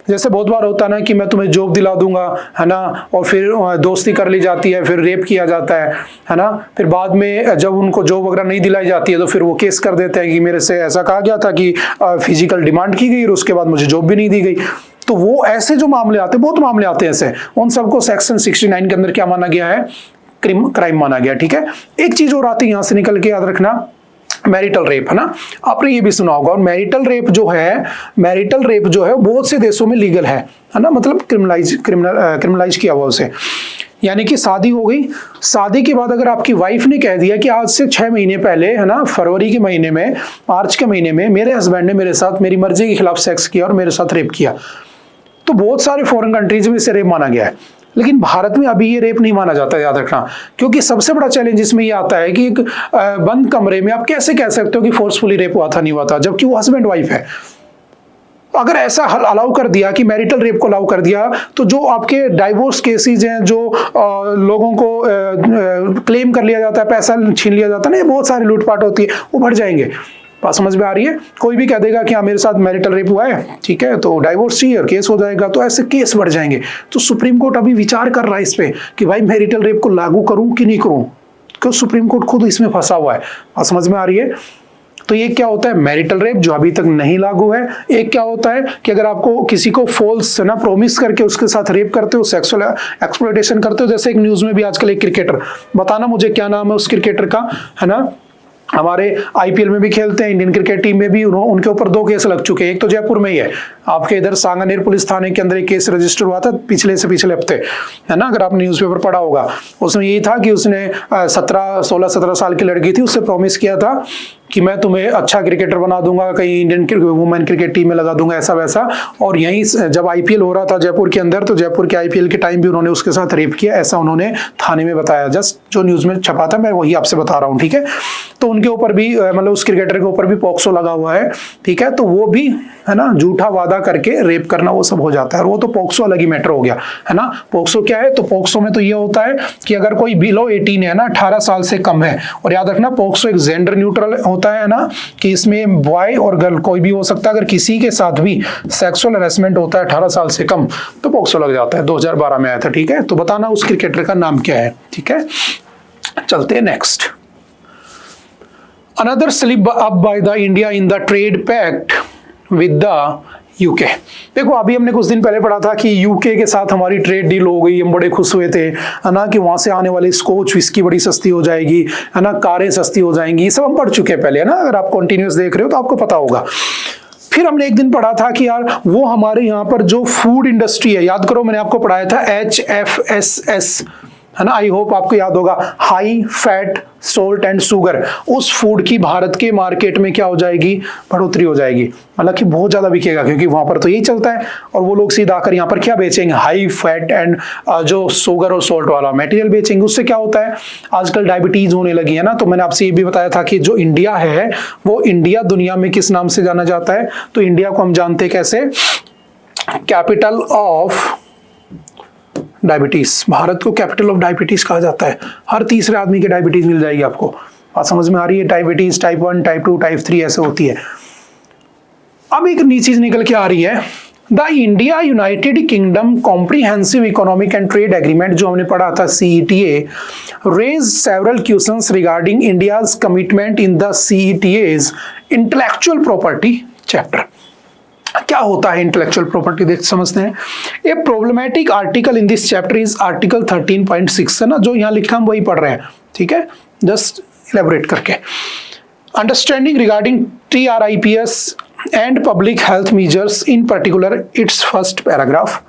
जैसे बहुत बार होता है ना कि मैं तुम्हें जॉब दिला दूंगा, है ना, और फिर दोस्ती कर ली जाती है, फिर रेप किया जाता है ना, फिर बाद में जब उनको जॉब वगैरह नहीं दिलाई जाती है तो फिर वो केस कर देते हैं कि मेरे से ऐसा कहा गया था कि फिजिकल डिमांड की गई और उसके बाद मुझे जॉब भी नहीं दी गई। तो वो ऐसे जो मामले आते हैं, बहुत मामले आते हैं ऐसे, उन सबको सेक्शन 69 के अंदर क्या माना गया है, क्राइम माना गया, ठीक है। एक चीज और आती है यहां से निकल के, याद रखना, मैरिटल रेप, है ना, आपने ये भी सुना होगा। और मैरिटल रेप जो है बहुत से देशों में लीगल है ना, मतलब क्रिमिनलाइज किया हुआ उसे। यानी कि शादी हो गई, शादी के बाद अगर आपकी वाइफ ने कह दिया कि आज से 6 महीने पहले, है ना, फरवरी के महीने में, मार्च के महीने में मेरे हस्बैंड ने मेरे साथ मेरी मर्जी के खिलाफ सेक्स किया और मेरे साथ रेप किया, तो बहुत सारे फॉरेन कंट्रीज में इसे रेप माना गया है। लेकिन भारत में अभी ये रेप नहीं माना जाता, याद रखना, क्योंकि सबसे बड़ा चैलेंज इसमें ये आता है कि एक बंद कमरे में आप कैसे कह सकते हो कि फोर्सफुली रेप हुआ था, नहीं हुआ था, जबकि वो हस्बैंड वाइफ है। अगर ऐसा अलाउ कर दिया कि मैरिटल रेप को अलाउ कर दिया, तो जो आपके डाइवोर्स केसेस हैं, जो लोगों को क्लेम कर लिया जाता है, पैसा छीन लिया जाता है ना, बहुत सारी लूटपाट होती है, वो बढ़ जाएंगे। बात समझ में आ रही है? कोई भी कह देगा कि हाँ मेरे साथ मैरिटल रेप हुआ है, ठीक है, तो डाइवोर्स चाहिए और केस हो जाएगा, तो ऐसे केस बढ़ जाएंगे। तो सुप्रीम कोर्ट अभी विचार कर रहा है इस पे कि भाई मैरिटल रेप को लागू करूं कि नहीं करूं, क्योंकि सुप्रीम कोर्ट खुद इसमें फंसा हुआ है। बात समझ में आ रही है? तो ये क्या होता है, मैरिटल रेप जो अभी तक नहीं लागू है। एक क्या होता है कि अगर आपको किसी को फोल्स ना प्रॉमिस करके उसके साथ रेप करते हो, सेक्सुअल एक्सप्लॉयटेशन करते हो, जैसे एक न्यूज में भी आजकल एक क्रिकेटर, बताना मुझे क्या नाम है उस क्रिकेटर का, है ना, हमारे आईपीएल में भी खेलते हैं, इंडियन क्रिकेट टीम में भी, उनके ऊपर 2 केस लग चुके हैं। एक तो जयपुर में ही है, आपके इधर सांगानेर पुलिस थाने के अंदर एक केस रजिस्टर हुआ था पिछले हफ्ते, है ना, अगर आपने न्यूज़पेपर पढ़ा होगा। उसमें यही था कि उसने 16-17 साल की लड़की थी, उससे प्रॉमिस किया था कि मैं तुम्हें अच्छा क्रिकेटर बना दूंगा, कहीं इंडियन वुमेन क्रिकेट टीम में लगा दूंगा, ऐसा वैसा। और यहीं जब आईपीएल हो रहा था जयपुर के अंदर, तो जयपुर के आईपीएल के टाइम भी उन्होंने उसके साथ रेप किया, ऐसा उन्होंने थाने में बताया। जस्ट जो न्यूज़ में छपा था मैं वही आपसे बता रहा हूँ, ठीक है। तो उनके ऊपर भी मतलब उस क्रिकेटर के ऊपर भी पॉक्सो लगा हुआ है, ठीक है। तो वो भी, है ना, झूठा वादा करके रेप करना, वो सब हो जाता है। और वो तो पॉक्सो अलग ही मैटर हो गया, है ना। पॉक्सो क्या है, तो पॉक्सो में तो ये होता है कि अगर कोई बिलो 18 है ना, 18 साल से कम है, और याद रखना पॉक्सो एक जेंडर न्यूट्रल होता है ना, कि इसमें बॉय और गर्ल कोई भी हो सकता है। अगर किसी के साथ भी सेक्सुअल हैरेसमेंट होता है 18 साल से कम, तो पॉक्सो लग जाता है। 2012 में आया था, ठीक है। तो बताना उस क्रिकेटर का नाम क्या है, ठीक है। चलते हैं next. Another slip up by the India in the trade pact with the UK. देखो अभी हमने कुछ दिन पहले पढ़ा था कि यूके के साथ हमारी ट्रेड डील हो गई, हम बड़े खुश हुए थे, है ना, कि वहां से आने वाली स्कॉच विस्की बड़ी सस्ती हो जाएगी, है ना, कारें सस्ती हो जाएंगी, ये सब हम पढ़ चुके हैं पहले, है ना। अगर आप कंटिन्यूअस देख रहे हो तो आपको पता होगा। फिर हमने एक दिन पढ़ा था कि यार वो हमारे यहाँ पर जो फूड इंडस्ट्री है, याद करो मैंने आपको पढ़ाया था HFSS, है ना, आई होप आपको याद होगा, high fat salt and sugar. उस फूड की भारत के मार्केट में क्या हो जाएगी, बढ़ोतरी हो जाएगी, मतलब कि बहुत ज्यादा बिकेगा, क्योंकि वहां पर तो यही चलता है। और वो लोग सीधा आकर यहाँ पर क्या बेचेंगे, हाई फैट एंड जो शुगर और सोल्ट वाला मटेरियल बेचेंगे। उससे क्या होता है, आजकल डायबिटीज होने लगी है ना। तो मैंने आपसे ये भी बताया था कि जो इंडिया है, वो इंडिया दुनिया में किस नाम से जाना जाता है, तो इंडिया को हम जानते कैसे, कैपिटल ऑफ डायबिटीज। भारत को कैपिटल ऑफ डायबिटीज कहा जाता है। हर तीसरे आदमी के डायबिटीज मिल जाएगी आपको। बात समझ में आ रही है? डायबिटीज टाइप 1, टाइप 2, टाइप 3 ऐसे होती है। अब एक नई चीज निकल के आ रही है, the India United Kingdom comprehensive economic and trade agreement, जो हमने पढ़ा था CETA, raise several questions regarding India's commitment in the CETA's intellectual property chapter. क्या होता है इंटेलेक्चुअल प्रॉपर्टी, देख समझते हैं। A problematic article in this chapter is article 13.6, है ना, जो यहाँ लिखा हम वही पढ़ रहे हैं, ठीक है, जस्ट इलेबोरेट करके। Understanding regarding TRIPS and public health measures, in particular it's first paragraph.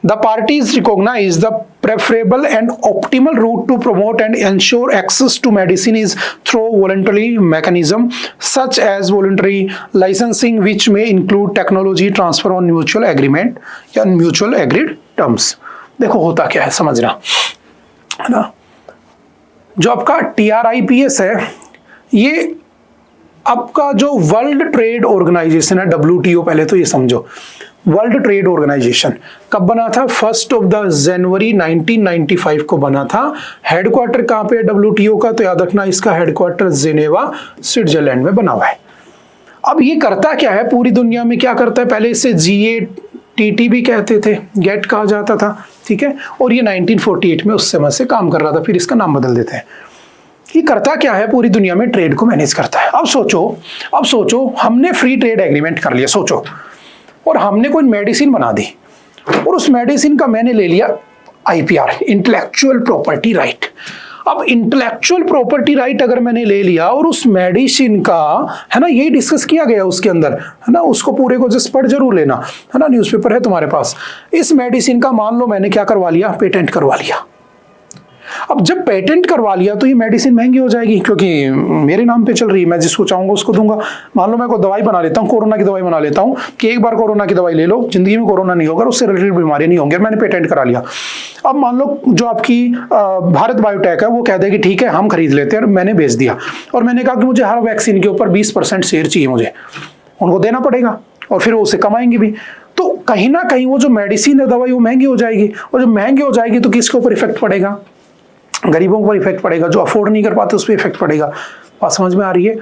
The parties recognize the preferable and optimal route to promote and ensure access to medicine is through voluntary mechanism such as voluntary licensing, which may include technology transfer on mutual agreement या mutual agreed terms। देखो होता क्या है समझना, है ना। जो आपका TRIPS है, ये आपका जो वर्ल्ड ट्रेड ऑर्गेनाइजेशन है, WTO, पहले तो ये समझो, वर्ल्ड ट्रेड ऑर्गेनाइजेशन कब बना था, 1 जनवरी 1995 को बना था। हेडक्वार्टर कहां पे है WTO का, तो याद रखना इसका हेडक्वार्टर जिनेवा स्विट्जरलैंड में बना हुआ है। अब ये करता क्या है, पूरी दुनिया में क्या करता है, पहले इसे GATT भी कहते थे, गेट कहा जाता था, ठीक है। और ये 1948 में उस समय से काम कर रहा था, फिर इसका नाम बदल देते हैं। ये करता क्या है, पूरी दुनिया में ट्रेड को मैनेज करता है। अब सोचो हमने फ्री ट्रेड एग्रीमेंट कर लिया, सोचो, और हमने कोई मेडिसिन बना दी, और उस मेडिसिन का मैंने ले लिया IPR, इंटेलेक्चुअल प्रॉपर्टी राइट। अब इंटेलेक्चुअल प्रॉपर्टी राइट अगर मैंने ले लिया, और उस मेडिसिन का, है ना, यही डिस्कस किया गया उसके अंदर, है ना, उसको पूरे को जस्ट पढ़ जरूर लेना, है ना, न्यूज़पेपर है तुम्हारे पास। इस मेडिसिन का मान लो मैंने क्या करवा लिया, पेटेंट करवा लिया। अब जब पेटेंट करवा लिया तो ये मेडिसिन महंगी हो जाएगी, क्योंकि मेरे नाम पे चल रही है, मैं जिसको चाहूंगा उसको दूंगा। मान लो मैं कोई दवाई बना लेता हूँ, कोरोना की दवाई बना लेता हूँ, कि एक बार कोरोना की दवाई ले लो, जिंदगी में कोरोना नहीं होगा, उससे रिलेटेड बीमारी नहीं होंगी, मैंने पेटेंट करा लिया। अब मान लो जो आपकी भारत बायोटेक है, वो कह दे कि ठीक है हम खरीद लेते हैं, और मैंने बेच दिया, और मैंने कहा कि मुझे हर वैक्सीन के ऊपर 20% शेयर चाहिए, मुझे उनको देना पड़ेगा, और फिर वो उसे कमाएंगे भी। तो कहीं ना कहीं वो जो मेडिसिन है, दवाई, वो महंगी हो जाएगी, और जब महंगी हो जाएगी तो किसके ऊपर इफेक्ट पड़ेगा, गरीबों पर इफेक्ट पड़ेगा, जो अफोर्ड नहीं कर पाते उस पर इफेक्ट पड़ेगा। बात समझ में आ रही है?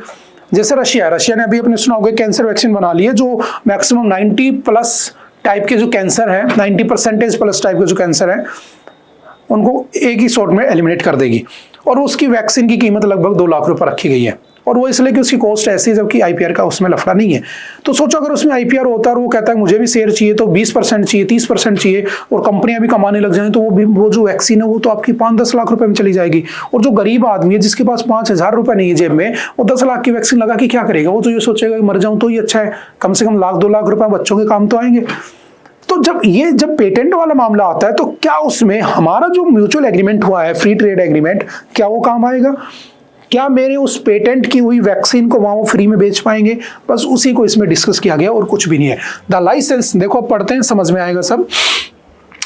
जैसे रशिया ने अभी अपने सुना होगा कैंसर वैक्सीन बना ली है, जो मैक्सिमम 90+ टाइप के जो कैंसर है, 90% टाइप के जो कैंसर है, उनको एक ही शॉट में एलिमिनेट कर देगी। और उसकी वैक्सीन की कीमत लगभग 2 लाख रुपए रखी गई है, और वो इसलिए कि उसकी कॉस्ट ऐसी है, जबकि आईपीआर का उसमें लफड़ा नहीं है। तो सोचो अगर उसमें आईपीआर होता है और वो कहता है मुझे भी शेयर चाहिए, तो 20% चाहिए, 30% चाहिए, और कंपनियां भी कमाने लग जाएं, तो वो जो वैक्सीन है वो तो आपकी 5-10 लाख रुपए में चली जाएगी। और जो गरीब आदमी है जिसके पास 5,000 रुपए नहीं है जेब में, वो 10 लाख की वैक्सीन लगा के क्या करेगा? वो तो ये सोचेगा कि मर जाऊं तो ही अच्छा है, कम से कम 1-2 लाख रुपए बच्चों के काम तो आएंगे। तो जब पेटेंट वाला मामला आता है, तो क्या उसमें हमारा जो म्यूचुअल एग्रीमेंट हुआ है, फ्री ट्रेड एग्रीमेंट, क्या वो काम आएगा? क्या मेरे उस पेटेंट की हुई वैक्सीन को वहां वो फ्री में बेच पाएंगे? बस उसी को इसमें डिस्कस किया गया और कुछ भी नहीं है। द लाइसेंस, देखो पढ़ते हैं, समझ में आएगा सब।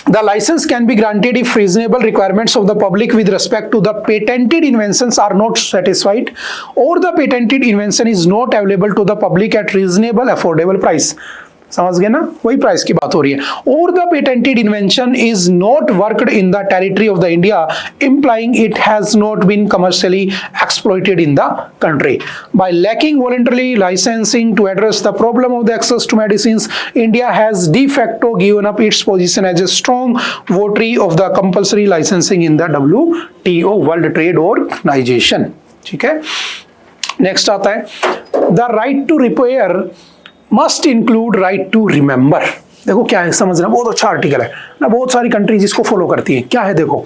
The license can be granted if reasonable requirements of the public with respect to the patented inventions are not satisfied, or the patented invention is not available to the public at reasonable affordable price. समझ गए ना, वही price की बात हो रही है। और the patented invention is not worked in the territory of the India, implying it has not been commercially exploited in the country. By lacking voluntary licensing to address the problem of the access to medicines, India has de facto given up its position as a strong votary of the compulsory licensing in the WTO, World Trade Organization. ठीक है, next आता है the right to repair must include right to remember. देखो क्या है, समझना, बहुत अच्छा आर्टिकल है ना, बहुत सारी कंट्रीज इसको फॉलो करती है। क्या है देखो,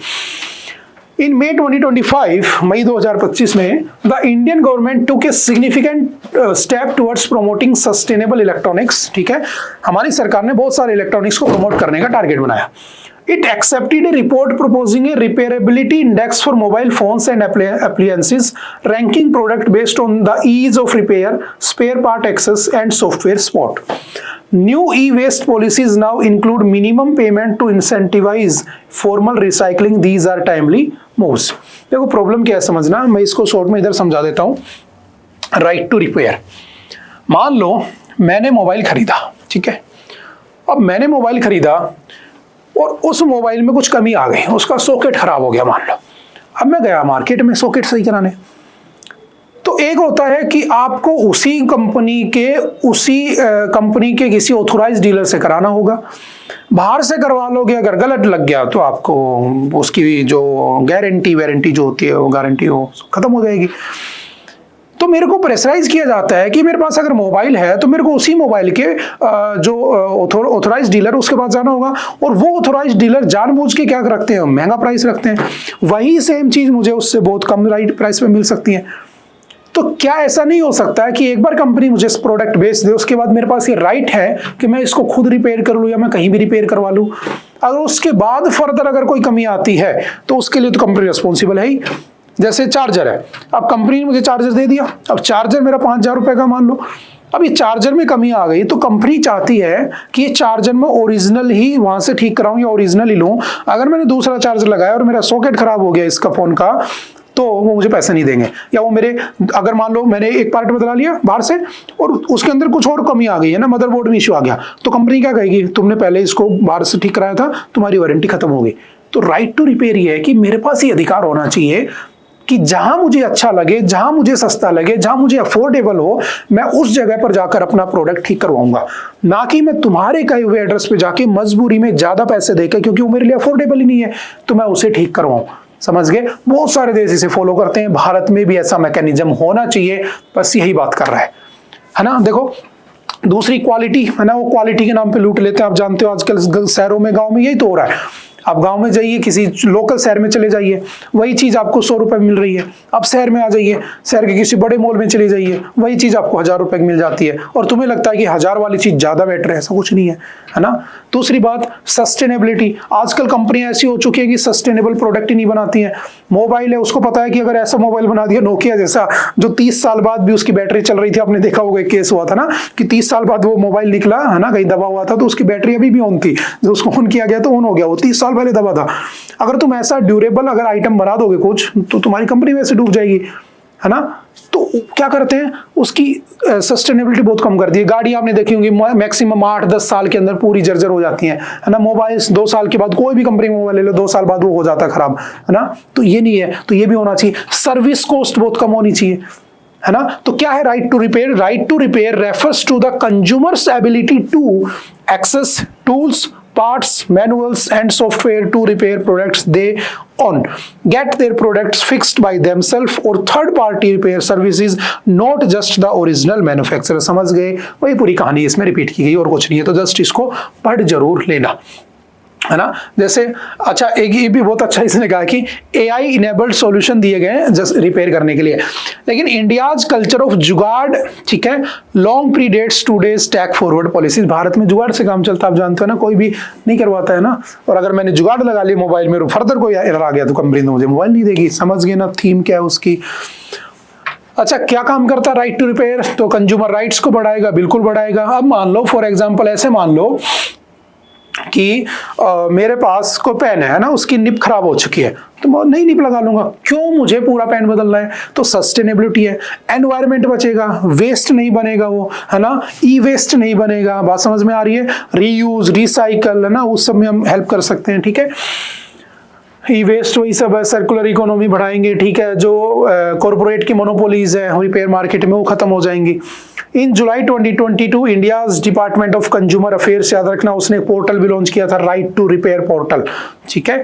इन मई 2025, मई 2025 में the Indian government took a significant step towards promoting sustainable electronics. ठीक है, हमारी सरकार ने बहुत सारे इलेक्ट्रॉनिक्स को प्रमोट करने का टारगेट बनाया। It accepted a report proposing a repairability index for mobile phones and appliances, ranking product based on the ease of repair, spare part access, and software support. New e-waste policies now include minimum payment to incentivize formal recycling. These are timely moves. देखो problem क्या है समझना, मैं इसको short में इधर समझा देता हूँ। राइट टू रिपेयर, मान लो मैंने मोबाइल खरीदा, ठीक है, अब मैंने मोबाइल खरीदा और उस मोबाइल में कुछ कमी आ गई, उसका सॉकेट खराब हो गया मान लो। अब मैं गया मार्केट में सॉकेट सही कराने, तो एक होता है कि आपको उसी कंपनी के किसी ऑथोराइज डीलर से कराना होगा। बाहर से करवा लोगे, अगर गलत लग गया तो आपको उसकी जो वारंटी जो होती है, वो गारंटी हो खत्म हो जाएगी। तो मेरे को प्रेशराइज किया जाता है कि मेरे पास अगर मोबाइल है तो मेरे को उसी मोबाइल के जो ऑथोराइज डीलर उसके पास जाना होगा, और वो ऑथोराइज डीलर जानबूझ के क्या रखते हैं, महंगा प्राइस रखते हैं। वही सेम चीज मुझे उससे बहुत कम प्राइस पे मिल सकती है। तो क्या ऐसा नहीं हो सकता है कि एक बार कंपनी मुझे इस प्रोडक्ट बेच दे, उसके बाद मेरे पास ये राइट है कि मैं इसको खुद रिपेयर कर लूं या मैं कहीं भी रिपेयर करवा लूं? अगर उसके बाद फर्दर अगर कोई कमी आती है तो उसके लिए तो कंपनी रिस्पॉन्सिबल है ही। जैसे चार्जर है, अब कंपनी ने मुझे चार्जर दे दिया, अब चार्जर मेरा 5,000 रुपए का मान लो, अब ये चार्जर में कमी आ गई तो कंपनी चाहती है कि ये चार्जर मैं ओरिजिनल ही वहां से ठीक कराऊं या ओरिजिनल ही लूं। अगर मैंने दूसरा चार्जर लगाया और मेरा सॉकेट खराब हो गया इसका फोन का, तो वो मुझे पैसे नहीं देंगे। या वो मेरे, अगर मान लो मैंने एक पार्ट बदला लिया बाहर से और उसके अंदर कुछ और कमी आ गई है ना, मदरबोर्ड में इश्यू आ गया, तो कंपनी क्या कहेगी, तुमने पहले इसको बाहर से ठीक कराया था, तुम्हारी वारंटी खत्म हो गई। तो राइट टू रिपेयर ये है कि मेरे पास ये अधिकार होना चाहिए कि जहां मुझे अच्छा लगे, जहां मुझे सस्ता लगे, जहां मुझे अफोर्डेबल हो, मैं उस जगह पर जाकर अपना प्रोडक्ट ठीक करवाऊंगा, ना कि मैं तुम्हारे कहे हुए एड्रेस पे जाके मजबूरी में ज्यादा पैसे देकर, क्योंकि वो मेरे लिए अफोर्डेबल ही नहीं है, तो मैं उसे ठीक करवाऊं। समझ गए? बहुत सारे देश इसे फॉलो करते हैं, भारत में भी ऐसा मैकेनिज्म होना चाहिए, बस यही बात कर रहा है ना। देखो दूसरी क्वालिटी है ना, वो क्वालिटी के नाम पे लूट लेते हैं। आप जानते हो आजकल शहरों में, गांव में यही तो हो रहा है। आप गांव में जाइए, किसी लोकल शहर में चले जाइए, वही चीज आपको 100 रुपए मिल रही है। आप शहर में आ जाइए, शहर के किसी बड़े मॉल में चले जाइए, वही चीज आपको 1,000 रुपए की मिल जाती है, और तुम्हें लगता है कि 1,000 वाली चीज ज्यादा बेटर है। ऐसा कुछ नहीं है ना। दूसरी बात, सस्टेनेबिलिटी। आजकल कंपनियां ऐसी हो चुकी है कि सस्टेनेबल प्रोडक्ट ही नहीं बनाती हैं। मोबाइल है, उसको पता है कि अगर ऐसा मोबाइल बना दिया नोकिया जैसा, जो 30 साल बाद भी उसकी बैटरी चल रही थी, आपने देखा होगा एक केस हुआ था ना कि 30 साल बाद वो मोबाइल निकला है ना, कहीं दबा हुआ था तो उसकी बैटरी अभी भी ऑन थी, जो उसको ऑन किया गया तो ऑन हो गया, वो 30 साल पहले दबा था। अगर तुम ऐसा ड्यूरेबल अगर आइटम बना दोगे कुछ, तो तुम्हारी कंपनी वैसे डूब जाएगी, है ना। तो क्या करते हैं, उसकी सस्टेनेबिलिटी बहुत कम कर दी है। गाड़ी आपने देखी होंगी मैक्सिमम 8-10 साल के अंदर पूरी जर्जर हो जाती है ना। मोबाइल 2 साल के बाद, कोई भी कंपनी मोबाइल ले लो, 2 साल बाद वो हो जाता है खराब, है ना। तो ये नहीं है, तो ये भी होना चाहिए। सर्विस कॉस्ट बहुत कम होनी चाहिए, है ना। तो क्या है right to repair? Right to repair refers to the consumer's ability to access tools, parts, manuals and software to repair products they own, get their products fixed by themselves or third party repair services, not just the original manufacturer। समझ गए? वही पूरी कहानी इसमें repeat की गई और कुछ नहीं है, तो जस्ट इसको पढ़ जरूर लेना, है ना। जैसे अच्छा एक ये भी बहुत अच्छा इसने कहा कि AI इनेबल्ड सॉल्यूशन दिए गए हैं जस्ट रिपेयर करने के लिए, लेकिन इंडियाज कल्चर ऑफ जुगाड़, ठीक है, long predates today's tech forward policies. Bharat में जुगाड़ से काम चलता है, आप जानते हो ना, कोई भी नहीं करवाता है ना। और अगर मैंने जुगाड़ लगा ली मोबाइल में, फर्दर कोई एरर आ गया तो कंपनी तो मुझे मोबाइल नहीं देगी। समझ गए ना थीम क्या है उसकी। अच्छा क्या काम करता है राइट टू रिपेयर? तो कंज्यूमर राइट्स को बढ़ाएगा, बिल्कुल बढ़ाएगा। अब मान लो फॉर एग्जाम्पल ऐसे मान लो कि मेरे पास कोई पेन है ना, उसकी निब खराब हो चुकी है, तो मैं नई निब लगा लूंगा, क्यों मुझे पूरा पेन बदलना है? तो सस्टेनेबिलिटी है, एनवायरनमेंट बचेगा, वेस्ट नहीं बनेगा वो, है ना, ई वेस्ट नहीं बनेगा। बात समझ में आ रही है? रीयूज, रिसाइकल, है ना, उस सब में हम हेल्प कर सकते हैं, ठीक है। ई वेस्ट वही सब है, सर्कुलर इकोनॉमी बढ़ाएंगे, ठीक है। जो कॉर्पोरेट की मोनोपोलीज है रिपेयर मार्केट में वो खत्म हो जाएंगी। इन जुलाई 2022 India's department of consumer affairs, याद रखना, उसने पोर्टल भी लॉन्च किया था, राइट टू रिपेयर पोर्टल, ठीक है।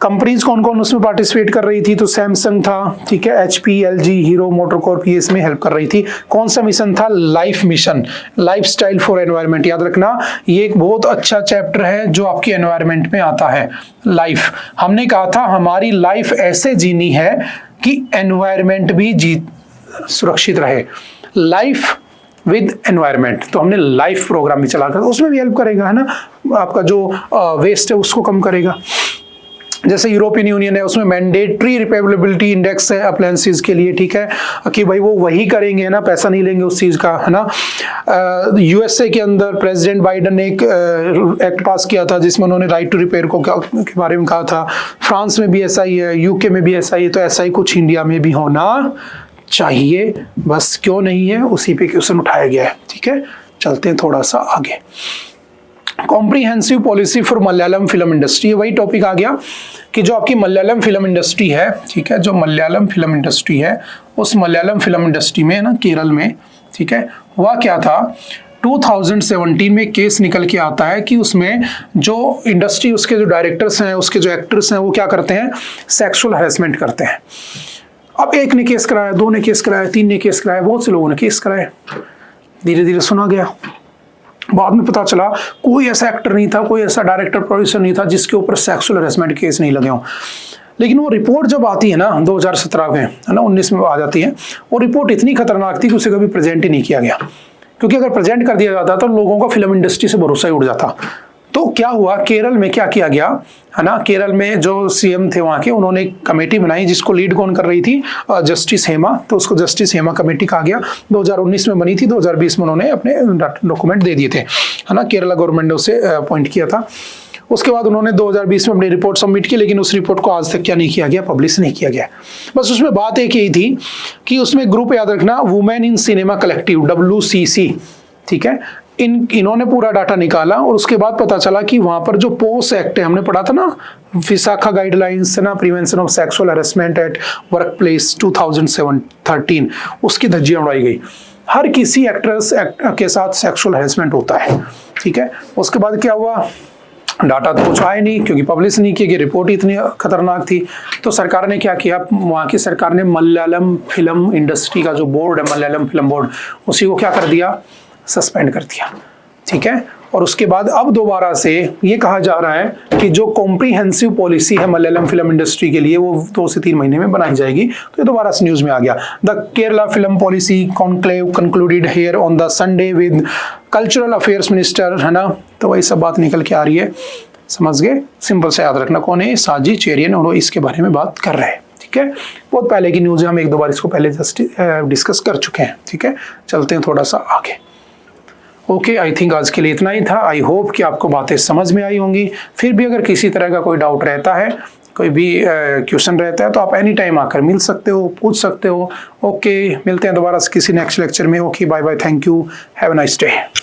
कंपनीज कौन कौन उसमें पार्टिसिपेट कर रही थी? तो सैमसंग था, ठीक है, HP, LG, हीरो मोटरकॉर्प ये इसमें हेल्प कर रही थी। कौन सा मिशन था? Life mission, life style for environment. याद रखना ये एक बहुत अच्छा चैप्टर है जो आपकी एनवायरनमेंट में आता है। लाइफ, हमने कहा था हमारी लाइफ ऐसे जीनी है कि एनवायरनमेंट भी सुरक्षित रहे, लाइफ विद एनवायरनमेंट। तो हमने लाइफ प्रोग्राम भी चला कर, उसमें भी हेल्प करेगा, है ना, आपका जो वेस्ट है उसको कम करेगा। जैसे यूरोपियन यूनियन है, उसमें मैंडेटरी रिपेयरेबिलिटी इंडेक्स है अप्लायंसेस के लिए, ठीक है, कि भाई वो वही करेंगे ना, पैसा नहीं लेंगे उस चीज का, है ना। USA के अंदर प्रेसिडेंट बाइडन ने एक एक्ट पास किया था जिसमें उन्होंने राइट टू रिपेयर के बारे में कहा था। फ्रांस में भी ऐसा ही है, UK में भी ऐसा ही है, तो ऐसा ही कुछ इंडिया में भी होना चाहिए, बस क्यों नहीं है उसी पे क्वेश्चन उठाया गया है, ठीक है। चलते हैं थोड़ा सा आगे। Comprehensive policy for Malayalam film industry, वही टॉपिक आ गया कि जो आपकी मलयालम फिल्म इंडस्ट्री है, ठीक है, जो मलयालम फिल्म इंडस्ट्री है, उस मलयालम फिल्म इंडस्ट्री में ना केरल में, ठीक है, हुआ क्या था 2017 में केस निकल के आता है कि उसमें जो इंडस्ट्री, उसके जो डायरेक्टर्स हैं, उसके जो एक्टर्स हैं, वो क्या करते हैं? सेक्सुअल हैरेसमेंट करते हैं। अब एक ने केस कराया, 2 ने केस कराया, 3 ने केस कराया, बहुत से लोगों ने केस कराया, धीरे धीरे सुना गया। बाद में पता चला कोई ऐसा एक्टर नहीं था, कोई ऐसा डायरेक्टर प्रोड्यूसर नहीं था जिसके ऊपर सेक्सुअल हैरेसमेंट केस नहीं लगे हों। लेकिन वो रिपोर्ट जब आती है ना 2017 में, है ना, 19 में आ जाती है, वो रिपोर्ट इतनी खतरनाक थी कि उसे कभी प्रेजेंट ही नहीं किया गया, क्योंकि अगर प्रेजेंट कर दिया जाता तो लोगों का फिल्म इंडस्ट्री से भरोसा ही उड़ जाता। तो क्या हुआ केरल में, क्या किया गया, है ना, केरल में जो CM थे वहाँ के, उन्होंने एक कमेटी बनाई जिसको लीड कौन कर रही थी? जस्टिस हेमा। तो उसको जस्टिस हेमा कमेटी कहा गया, 2019 में बनी थी, 2020 में उन्होंने अपने डॉक्यूमेंट दे दिए थे, है ना, केरला गवर्नमेंट ने उसे अपॉइंट किया था। उसके बाद उन्होंने 2020 में अपनी रिपोर्ट सबमिट की, लेकिन उस रिपोर्ट को आज तक क्या नहीं किया गया? पब्लिश नहीं किया गया। बस उसमें बात एक यही थी कि उसमें ग्रुप, याद रखना, women in cinema collective, WCC, ठीक है, इन्होंने पूरा डाटा निकाला और उसके बाद पता चला कि वहां पर जो पोस एक्ट है, हमने पढ़ा था ना, विशाखा गाइडलाइंस है ना, prevention of sexual harassment at work place 2013, उसकी धज्जियां उड़ाई गई। हर किसी एक्ट्रेस के साथ सेक्सुअल हैरेसमेंट होता है, ठीक है। उसके बाद क्या हुआ? डाटा तो कुछ आया नहीं, क्योंकि पब्लिश नहीं किया, रिपोर्ट इतनी खतरनाक थी। तो सरकार ने क्या किया? वहाँ की सरकार ने मलयालम फिल्म इंडस्ट्री का जो बोर्ड है, मलयालम फिल्म बोर्ड, उसी को क्या कर दिया? सस्पेंड कर दिया, ठीक है। और उसके बाद अब दोबारा से ये कहा जा रहा है कि जो कॉम्प्रिहेंसिव पॉलिसी है मलयालम फिल्म इंडस्ट्री के लिए, वो 2 से 3 महीने में बनाई जाएगी। तो ये दोबारा से न्यूज में आ गया। The Kerala film policy conclave concluded here on the Sunday with cultural affairs minister, है ना। तो वही सब बात निकल के आ रही है, समझ गए। सिंपल से याद रखना कौन है? साजी चेरियन, और इसके बारे में बात कर रहे हैं, ठीक है। बहुत पहले की न्यूज है, हम 1-2 बार इसको पहले जस्ट डिस्कस कर चुके हैं, ठीक है। चलते हैं थोड़ा सा आगे। ओके, आई थिंक आज के लिए इतना ही था। आई होप कि आपको बातें समझ में आई होंगी। फिर भी अगर किसी तरह का कोई डाउट रहता है, कोई भी क्वेश्चन रहता है, तो आप एनी टाइम आकर मिल सकते हो, पूछ सकते हो। ओके, मिलते हैं दोबारा किसी नेक्स्ट लेक्चर में। Okay, bye bye, thank you, have a nice day.